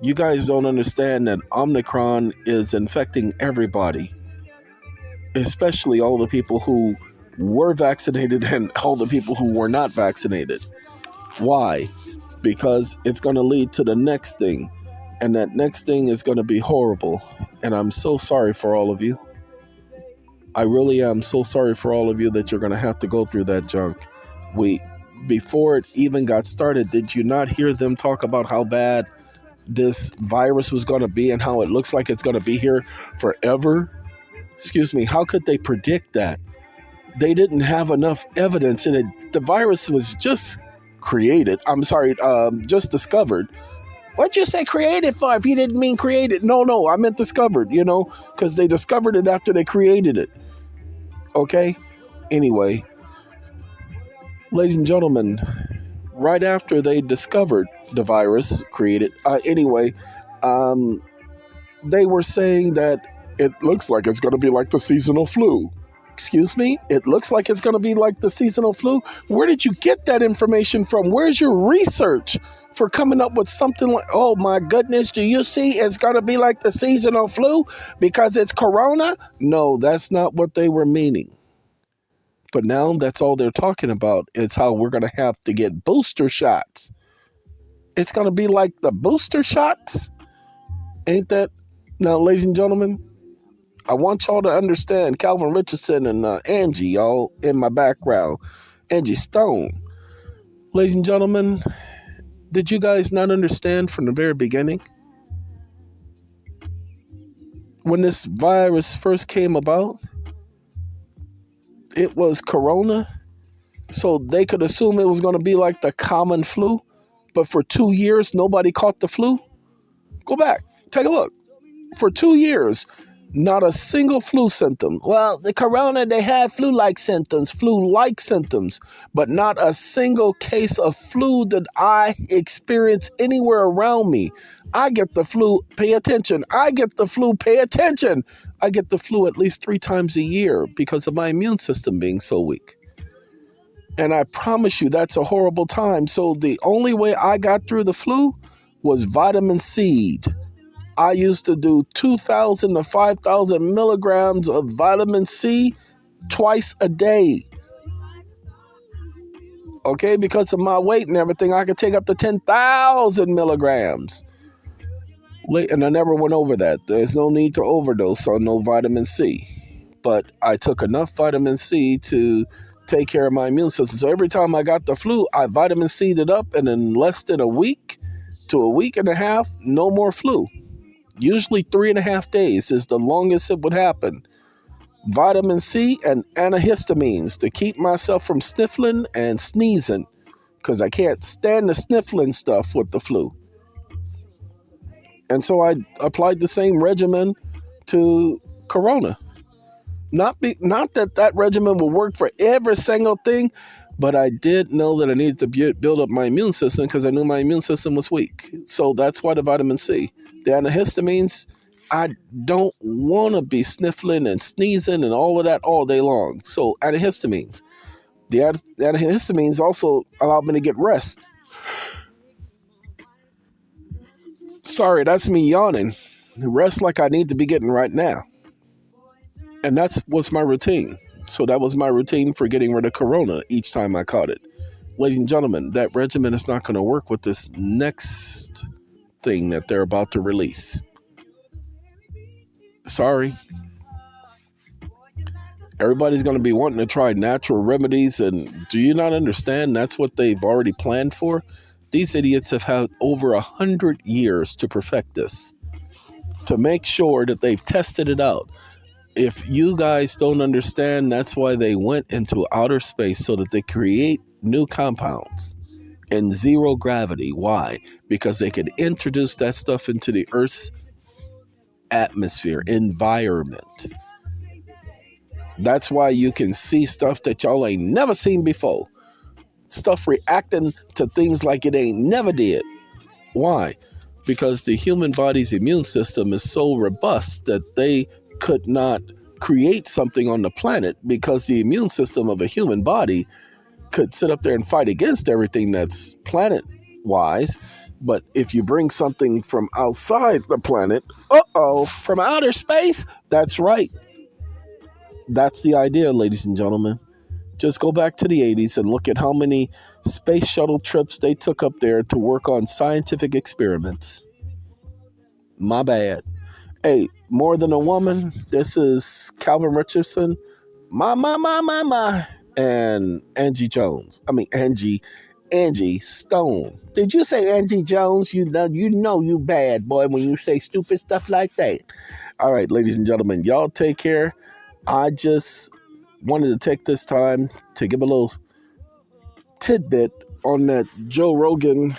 S1: You guys don't understand that Omicron is infecting everybody, especially all the people who were vaccinated and all the people who were not vaccinated. Why? Because it's going to lead to the next thing, and that next thing is going to be horrible. And I'm so sorry for all of you. I really am so sorry for all of you that you're going to have to go through that junk. Before it even got started, did you not hear them talk about how bad this virus was going to be and how it looks like it's going to be here forever? Excuse me, how could they predict that? They didn't have enough evidence in it. The virus was just just discovered. What'd you say created for if you didn't mean created? No, I meant discovered, because they discovered it after they created it. Okay? Anyway, ladies and gentlemen, right after they discovered the virus created, they were saying that it looks like it's going to be like the seasonal flu. Excuse me? It looks like it's going to be like the seasonal flu? Where did you get that information from? Where's your research for coming up with something like, oh my goodness, do you see it's going to be like the seasonal flu because it's corona? No, that's not what they were meaning. But now that's all they're talking about is how we're going to have to get booster shots. It's going to be like the booster shots? Ain't that? Now, ladies and gentlemen, I want y'all to understand Calvin Richardson and Angie, y'all, in my background. Angie Stone. Ladies and gentlemen, did you guys not understand from the very beginning? When this virus first came about, it was corona. So they could assume it was going to be like the common flu. But for 2 years, nobody caught the flu. Go back. Take a look. For 2 years, not a single flu symptom. Well, the corona, they had flu-like symptoms, but not a single case of flu that I experienced anywhere around me. I get the flu, pay attention. I get the flu, pay attention. I get the flu at least 3 times a year because of my immune system being so weak. And I promise you, that's a horrible time. So the only way I got through the flu was vitamin C. I used to do 2,000 to 5,000 milligrams of vitamin C twice a day. Okay, because of my weight and everything, I could take up to 10,000 milligrams. And I never went over that. There's no need to overdose on no vitamin C. But I took enough vitamin C to take care of my immune system. So every time I got the flu, I vitamin C'd it up, and in less than a week to a week and a half, no more flu. Usually 3.5 days is the longest it would happen. Vitamin C and antihistamines to keep myself from sniffling and sneezing, because I can't stand the sniffling stuff with the flu. And so I applied the same regimen to corona. Not that regimen will work for every single thing, but I did know that I needed to build up my immune system because I knew my immune system was weak. So that's why the vitamin C. The antihistamines, I don't want to be sniffling and sneezing and all of that all day long. So antihistamines. The antihistamines also allow me to get rest. Sorry, that's me yawning. Rest like I need to be getting right now. And that was my routine. So that was my routine for getting rid of corona each time I caught it. Ladies and gentlemen, that regimen is not going to work with this next thing that they're about to release. Sorry. Everybody's going to be wanting to try natural remedies, and do you not understand that's what they've already planned for? These idiots have had over 100 years to perfect this, to make sure that they've tested it out. If you guys don't understand, that's why they went into outer space, so that they create new compounds in zero gravity. Why? Because they could introduce that stuff into the Earth's atmosphere, environment. That's why you can see stuff that y'all ain't never seen before. Stuff reacting to things like it ain't never did. Why? Because the human body's immune system is so robust that they could not create something on the planet, because the immune system of a human body could sit up there and fight against everything that's planet wise. But if you bring something from outside the planet, from outer space, that's right. That's the idea, ladies and gentlemen. Just go back to the 80s and look at how many space shuttle trips they took up there to work on scientific experiments. My bad. Hey, More Than a Woman. This is Calvin Richardson. My. And Angie Stone. Did you say Angie Jones? You know you bad, boy, when you say stupid stuff like that. All right, ladies and gentlemen, y'all take care. I just wanted to take this time to give a little tidbit on that Joe Rogan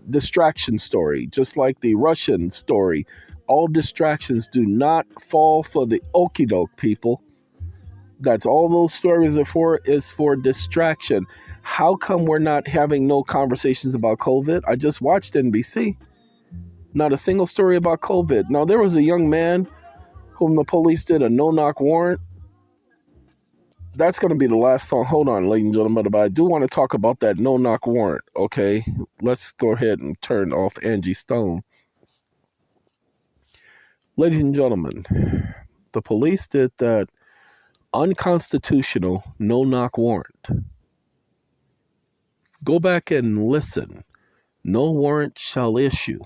S1: distraction story, just like the Russian story. All distractions do not fall for the okie doke, people. That's all those stories are for, is for distraction. How come we're not having no conversations about COVID? I just watched NBC. Not a single story about COVID. Now, there was a young man whom the police did a no-knock warrant. That's going to be the last song. Hold on, ladies and gentlemen, but I do want to talk about that no-knock warrant, okay? Let's go ahead and turn off Angie Stone. Ladies and gentlemen, the police did that unconstitutional no-knock warrant. Go back and listen. No warrant shall issue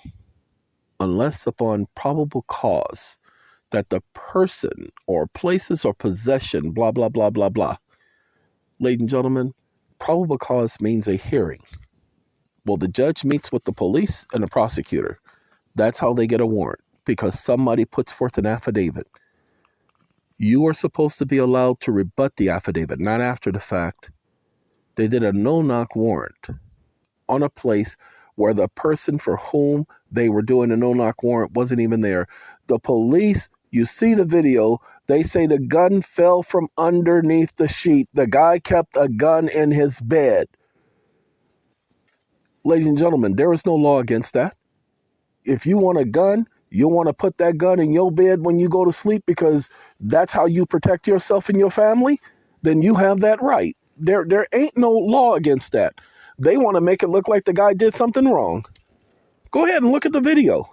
S1: unless upon probable cause that the person or places or possession, blah, blah, blah, blah, blah. Ladies and gentlemen, probable cause means a hearing. Well, the judge meets with the police and the prosecutor. That's how they get a warrant, because somebody puts forth an affidavit. You are supposed to be allowed to rebut the affidavit, not after the fact. They did a no-knock warrant on a place where the person for whom they were doing a no-knock warrant wasn't even there. The police, you see the video, they say the gun fell from underneath the sheet. The guy kept a gun in his bed. Ladies and gentlemen, there is no law against that. If you want a gun, you want to put that gun in your bed when you go to sleep because that's how you protect yourself and your family, then you have that right. There ain't no law against that. They want to make it look like the guy did something wrong. Go ahead and look at the video.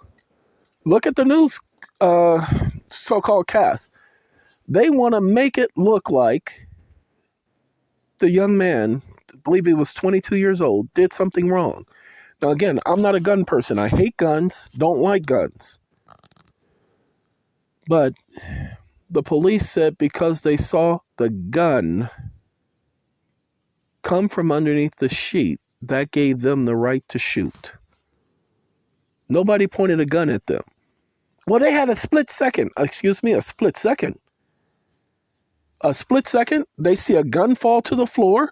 S1: Look at the news so-called cast. They want to make it look like the young man, I believe he was 22 years old, did something wrong. Now, again, I'm not a gun person. I hate guns, don't like guns. But the police said because they saw the gun come from underneath the sheet, that gave them the right to shoot. Nobody pointed a gun at them. Well, they had a split second. A split second. A split second, they see a gun fall to the floor.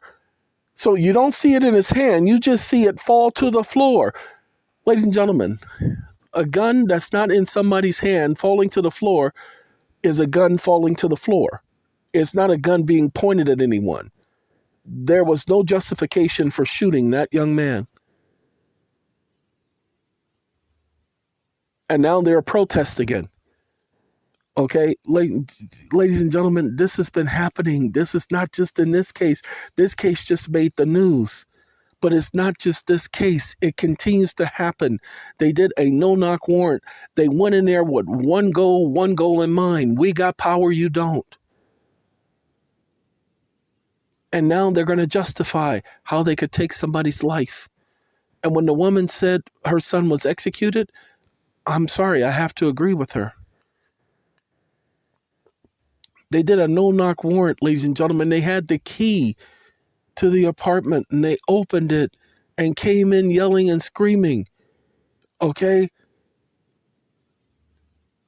S1: So you don't see it in his hand. You just see it fall to the floor. Ladies and gentlemen, a gun that's not in somebody's hand falling to the floor is a gun falling to the floor. It's not a gun being pointed at anyone. There was no justification for shooting that young man. And now they're a protest again. Okay, ladies and gentlemen, this has been happening. This is not just in this case. This case just made the news. But it's not just this case. It continues to happen. They did a no-knock warrant. They went in there with one goal in mind. We got power, you don't. And now they're going to justify how they could take somebody's life. And when the woman said her son was executed, I'm sorry, I have to agree with her. They did a no-knock warrant, ladies and gentlemen. They had the key to the apartment and they opened it and came in yelling and screaming. Okay?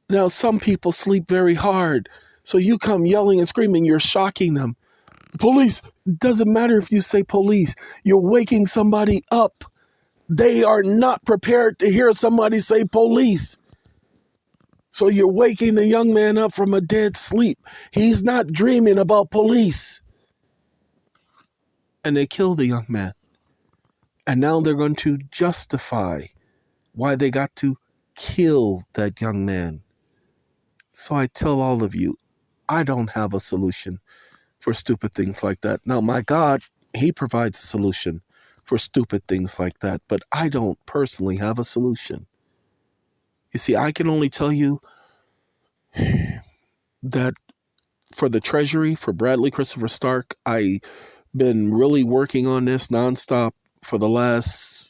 S1: Now, some people sleep very hard. So you come yelling and screaming, you're shocking them. Police, it doesn't matter if you say police. You're waking somebody up. They are not prepared to hear somebody say police. So you're waking the young man up from a dead sleep. He's not dreaming about police. And they killed the young man. And now they're going to justify why they got to kill that young man. So I tell all of you, I don't have a solution for stupid things like that. Now, my God, he provides a solution for stupid things like that, but I don't personally have a solution. You see, I can only tell you that for the Treasury, for Bradley Christopher Stark, I've been really working on this nonstop for the last,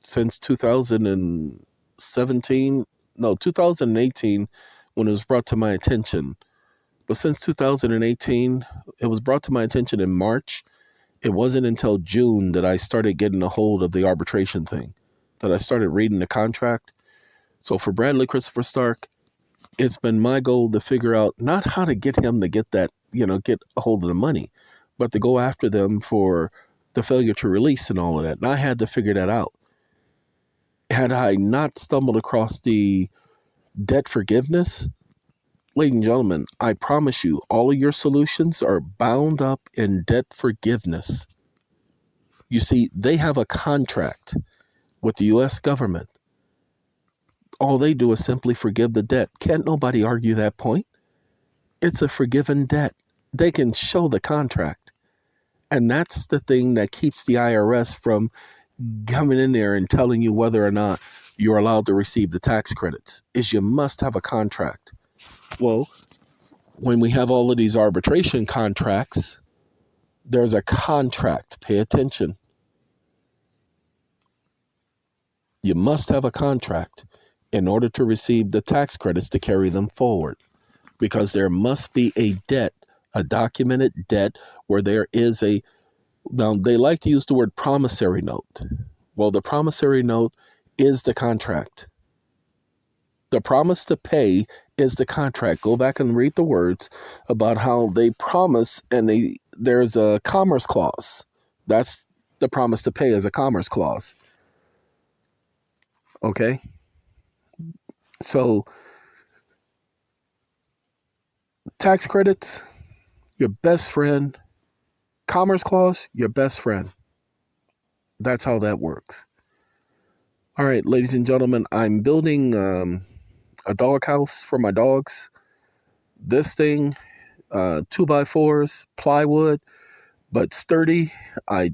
S1: since 2017? No, 2018, when it was brought to my attention. But since 2018, it was brought to my attention in March. It wasn't until June that I started getting a hold of the arbitration thing, that I started reading the contract. So for Bradley Christopher Stark, it's been my goal to figure out not how to get him to get that, get a hold of the money, but to go after them for the failure to release and all of that. And I had to figure that out. Had I not stumbled across the debt forgiveness, ladies and gentlemen, I promise you, all of your solutions are bound up in debt forgiveness. You see, they have a contract with the U.S. government. All they do is simply forgive the debt. Can't nobody argue that point? It's a forgiven debt. They can show the contract. And that's the thing that keeps the IRS from coming in there and telling you whether or not you're allowed to receive the tax credits, is you must have a contract. Well, when we have all of these arbitration contracts, there's a contract. Pay attention. You must have a contract in order to receive the tax credits to carry them forward, because there must be a debt, a documented debt, where there is now they like to use the word promissory note. Well, the promissory note is the contract. The promise to pay is the contract. Go back and read the words about how they promise, and there's a commerce clause. That's the promise to pay, is a commerce clause. Okay? So tax credits, your best friend. Commerce clause, your best friend. That's how that works. All right, ladies and gentlemen, I'm building a dog house for my dogs. This thing, 2x4s, plywood, but sturdy. I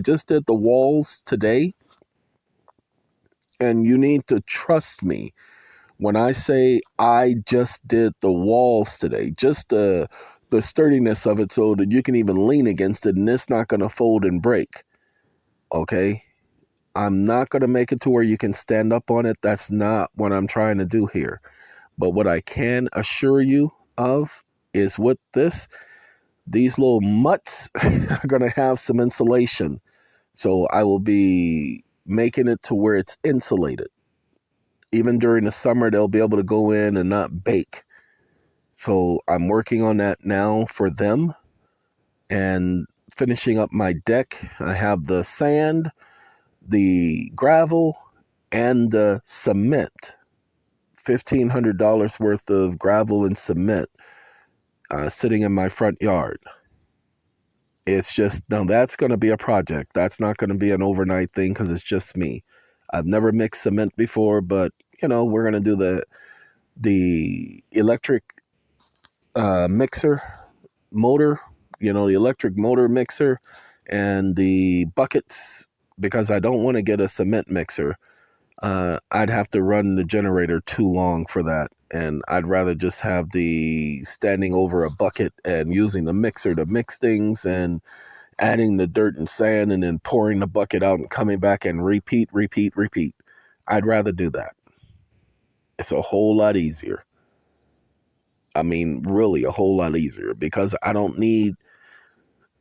S1: just did the walls today, and you need to trust me when I say I just did the walls today, just the sturdiness of it so that you can even lean against it and it's not going to fold and break. Okay? I'm not going to make it to where you can stand up on it. That's not what I'm trying to do here. But what I can assure you of is with these little mutts are going to have some insulation. So I will be making it to where it's insulated. Even during the summer, they'll be able to go in and not bake. So I'm working on that now for them and finishing up my deck. I have the sand, the gravel, and the cement. $1,500 worth of gravel and cement sitting in my front yard. It's just, now that's going to be a project. That's not going to be an overnight thing because it's just me. I've never mixed cement before, but we're going to do the electric mixer motor, the electric motor mixer, and the buckets, because I don't want to get a cement mixer. I'd have to run the generator too long for that. And I'd rather just have the standing over a bucket and using the mixer to mix things and adding the dirt and sand and then pouring the bucket out and coming back and repeat. I'd rather do that. It's a whole lot easier. I mean, really a whole lot easier, because I don't need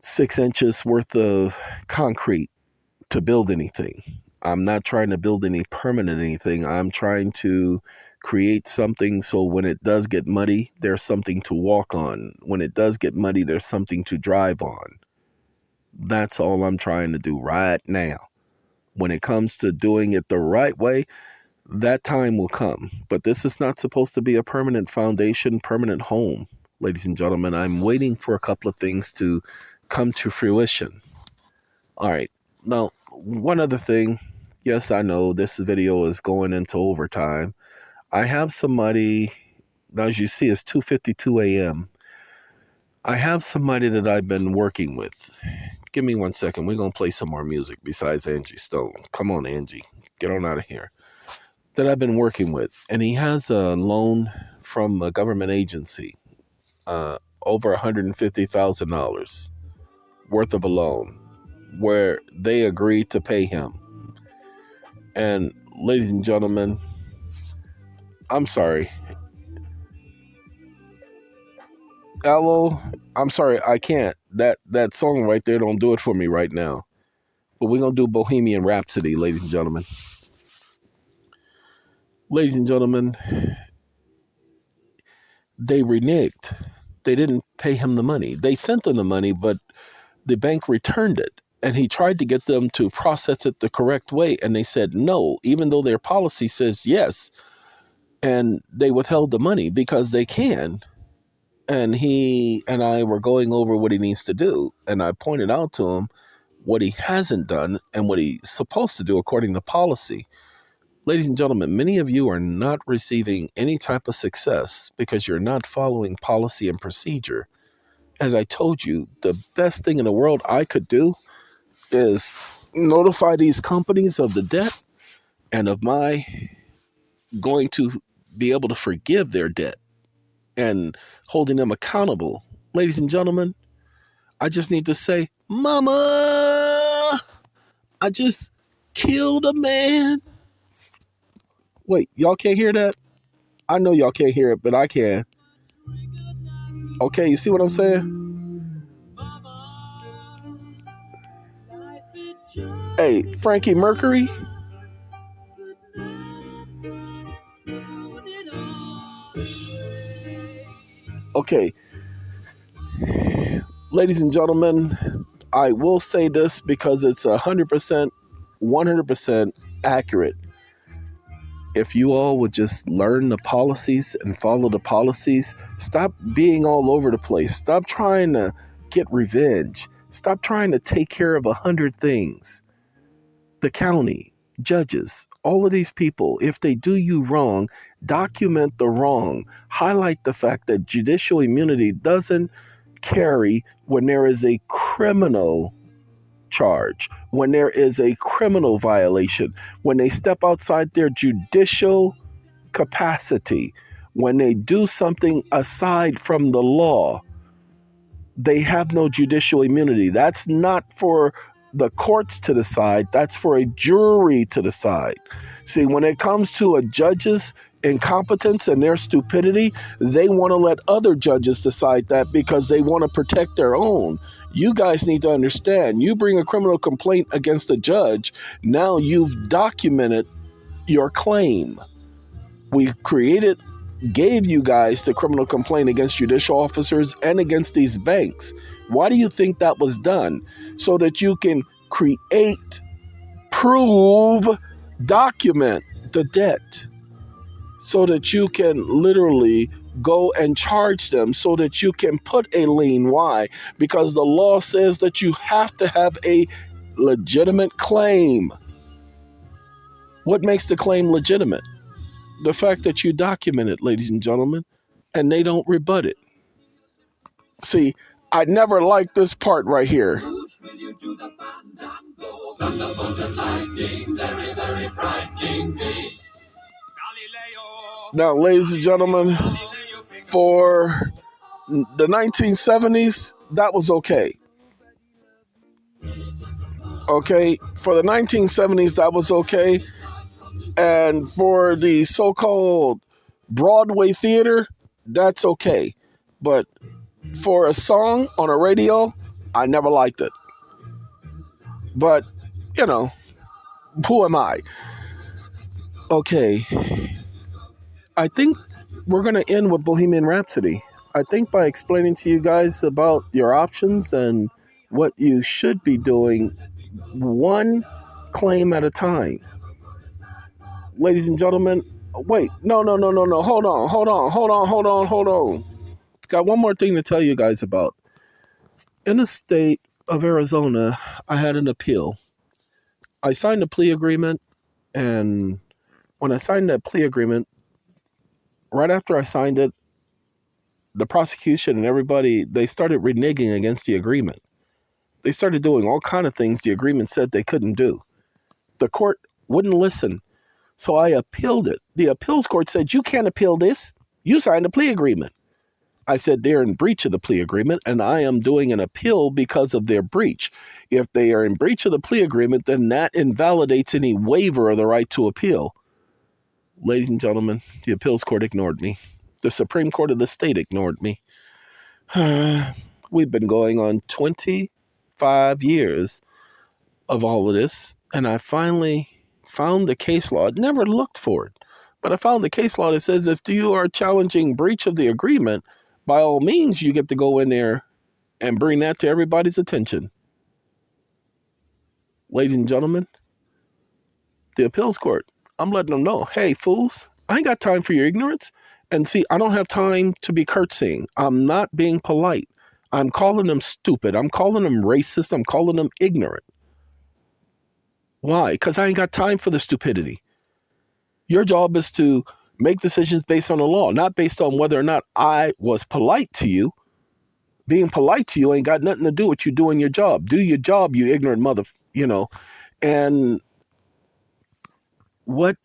S1: 6 inches worth of concrete to build anything. I'm not trying to build any permanent anything. I'm trying to create something so when it does get muddy, there's something to walk on. When it does get muddy, there's something to drive on. That's all I'm trying to do right now. When it comes to doing it the right way, that time will come. But this is not supposed to be a permanent foundation, permanent home. Ladies and gentlemen, I'm waiting for a couple of things to come to fruition. All right. Now, one other thing. Yes, I know this video is going into overtime. I have somebody, as you see, it's 2:52 a.m. I have somebody that I've been working with. Give me 1 second. We're going to play some more music besides Angie Stone. Come on, Angie. Get on out of here. That I've been working with. And he has a loan from a government agency, over $150,000 worth of a loan, where they agreed to pay him. And ladies and gentlemen, I'm sorry. Aloe, I'm sorry, I can't. That song right there don't do it for me right now. But we're going to do Bohemian Rhapsody, ladies and gentlemen. Ladies and gentlemen, they reneged. They didn't pay him the money. They sent him the money, but the bank returned it. And he tried to get them to process it the correct way. And they said no, even though their policy says yes. And they withheld the money because they can. And he and I were going over what he needs to do. And I pointed out to him what he hasn't done and what he's supposed to do according to policy. Ladies and gentlemen, many of you are not receiving any type of success because you're not following policy and procedure. As I told you, the best thing in the world I could do is notify these companies of the debt and of my going to be able to forgive their debt and holding them accountable. Ladies and gentlemen, I just need to say, Mama, I just killed a man. Wait, y'all can't hear that? I know y'all can't hear it, but I can. Okay, you see what I'm saying? Hey, Frankie Mercury. Okay. Ladies and gentlemen, I will say this because it's 100% accurate. If you all would just learn the policies and follow the policies, stop being all over the place. Stop trying to get revenge. Stop trying to take care of 100 things. The county, judges, all of these people, if they do you wrong, document the wrong. Highlight the fact that judicial immunity doesn't carry when there is a criminal charge, when there is a criminal violation, when they step outside their judicial capacity, when they do something aside from the law, they have no judicial immunity. That's not for the courts to decide. That's for a jury to decide. See, when it comes to a judge's incompetence and their stupidity, they want to let other judges decide that because they want to protect their own. You guys need to understand, you bring a criminal complaint against a judge, now you've documented your claim. We gave you guys the criminal complaint against judicial officers and against these banks. Why do you think that was done? So that you can create, prove, document the debt. So that you can literally go and charge them, so that you can put a lien. Why? Because the law says that you have to have a legitimate claim. What makes the claim legitimate? The fact that you document it, ladies and gentlemen, and they don't rebut it. See, I never liked this part right here. Now, ladies and gentlemen, for the 1970s, that was okay. Okay, for the 1970s, that was okay. And for the so-called Broadway theater, that's okay. But for a song on a radio, I never liked it. But, you know, who am I? Okay. I think we're going to end with Bohemian Rhapsody. I think by explaining to you guys about your options and what you should be doing one claim at a time. Ladies and gentlemen, wait, no. Hold on. Got one more thing to tell you guys about. In the state of Arizona, I had an appeal. I signed a plea agreement, and when I signed that plea agreement, right after I signed it, the prosecution and everybody, they started reneging against the agreement. They started doing all kind of things the agreement said they couldn't do. The court wouldn't listen. So I appealed it. The appeals court said, you can't appeal this. You signed a plea agreement. I said, they're in breach of the plea agreement, and I am doing an appeal because of their breach. If they are in breach of the plea agreement, then that invalidates any waiver of the right to appeal. Ladies and gentlemen, the appeals court ignored me. The Supreme Court of the state ignored me. We've been going on 25 years of all of this, and I finally found the case law. I'd never looked for it, but I found the case law that says if you are challenging breach of the agreement, by all means, you get to go in there and bring that to everybody's attention. Ladies and gentlemen, the appeals court, I'm letting them know, hey, fools, I ain't got time for your ignorance. And see, I don't have time to be curtsying. I'm not being polite. I'm calling them stupid. I'm calling them racist. I'm calling them ignorant. Why? Because I ain't got time for the stupidity. Your job is to make decisions based on the law, not based on whether or not I was polite to you. Being polite to you ain't got nothing to do with you doing your job. Do your job, you ignorant mother, And what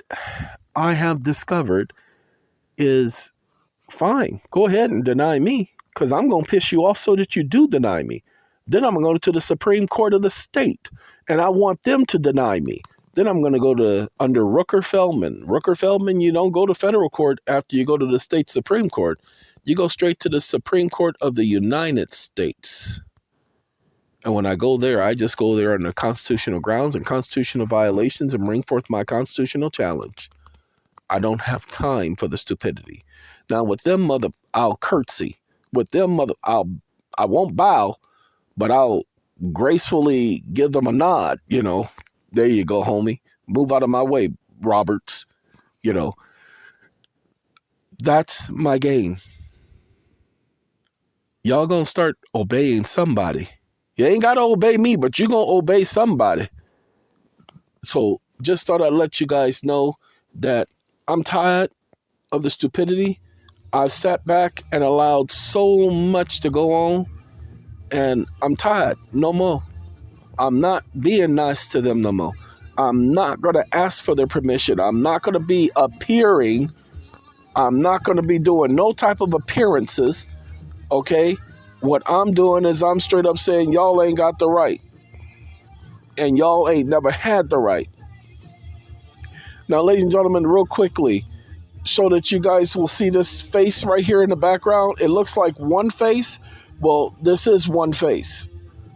S1: I have discovered is, fine, go ahead and deny me, because I'm going to piss you off so that you do deny me. Then I'm going to go to the Supreme Court of the state, and I want them to deny me. Then I'm going to go to under Rooker-Feldman. Rooker-Feldman, you don't go to federal court after you go to the state Supreme Court. You go straight to the Supreme Court of the United States. And when I go there, I just go there on the constitutional grounds and constitutional violations and bring forth my constitutional challenge. I don't have time for the stupidity. Now with them I'll curtsy. With them I won't bow, but I'll gracefully give them a nod, There you go, homie. Move out of my way, Roberts. That's my game. Y'all gonna start obeying somebody. You ain't gotta obey me, but you gonna obey somebody. So just thought I'd let you guys know that I'm tired of the stupidity. I've sat back and allowed so much to go on, and I'm tired. No more. I'm not being nice to them no more. I'm not going to ask for their permission. I'm not going to be appearing. I'm not going to be doing no type of appearances, okay? What I'm doing is I'm straight up saying y'all ain't got the right, and y'all ain't never had the right. Now, ladies and gentlemen, real quickly, so that you guys will see this face right here in the background. It looks like one face. Well, this is one face.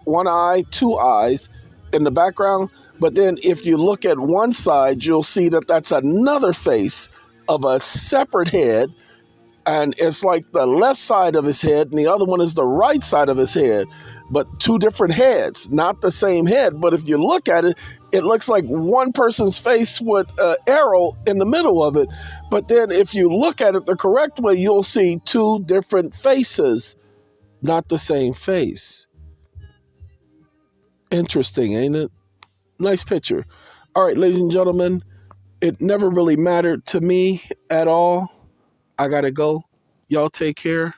S1: One eye, two eyes in the background. But then if you look at one side, you'll see that that's another face of a separate head. And it's like the left side of his head and the other one is the right side of his head. But two different heads, not the same head. But if you look at it, it looks like one person's face with an arrow in the middle of it. But then if you look at it the correct way, you'll see two different faces, not the same face. Interesting, ain't it? Nice picture. All right, ladies and gentlemen, it never really mattered to me at all. I gotta go. Y'all take care.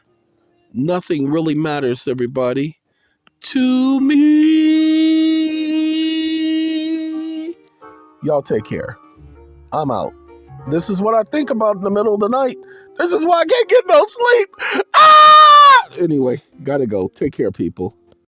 S1: Nothing really matters, everybody, to me. Y'all take care. I'm out. This is what I think about in the middle of the night. This is why I can't get no sleep. Ah! Anyway, gotta go. Take care, people.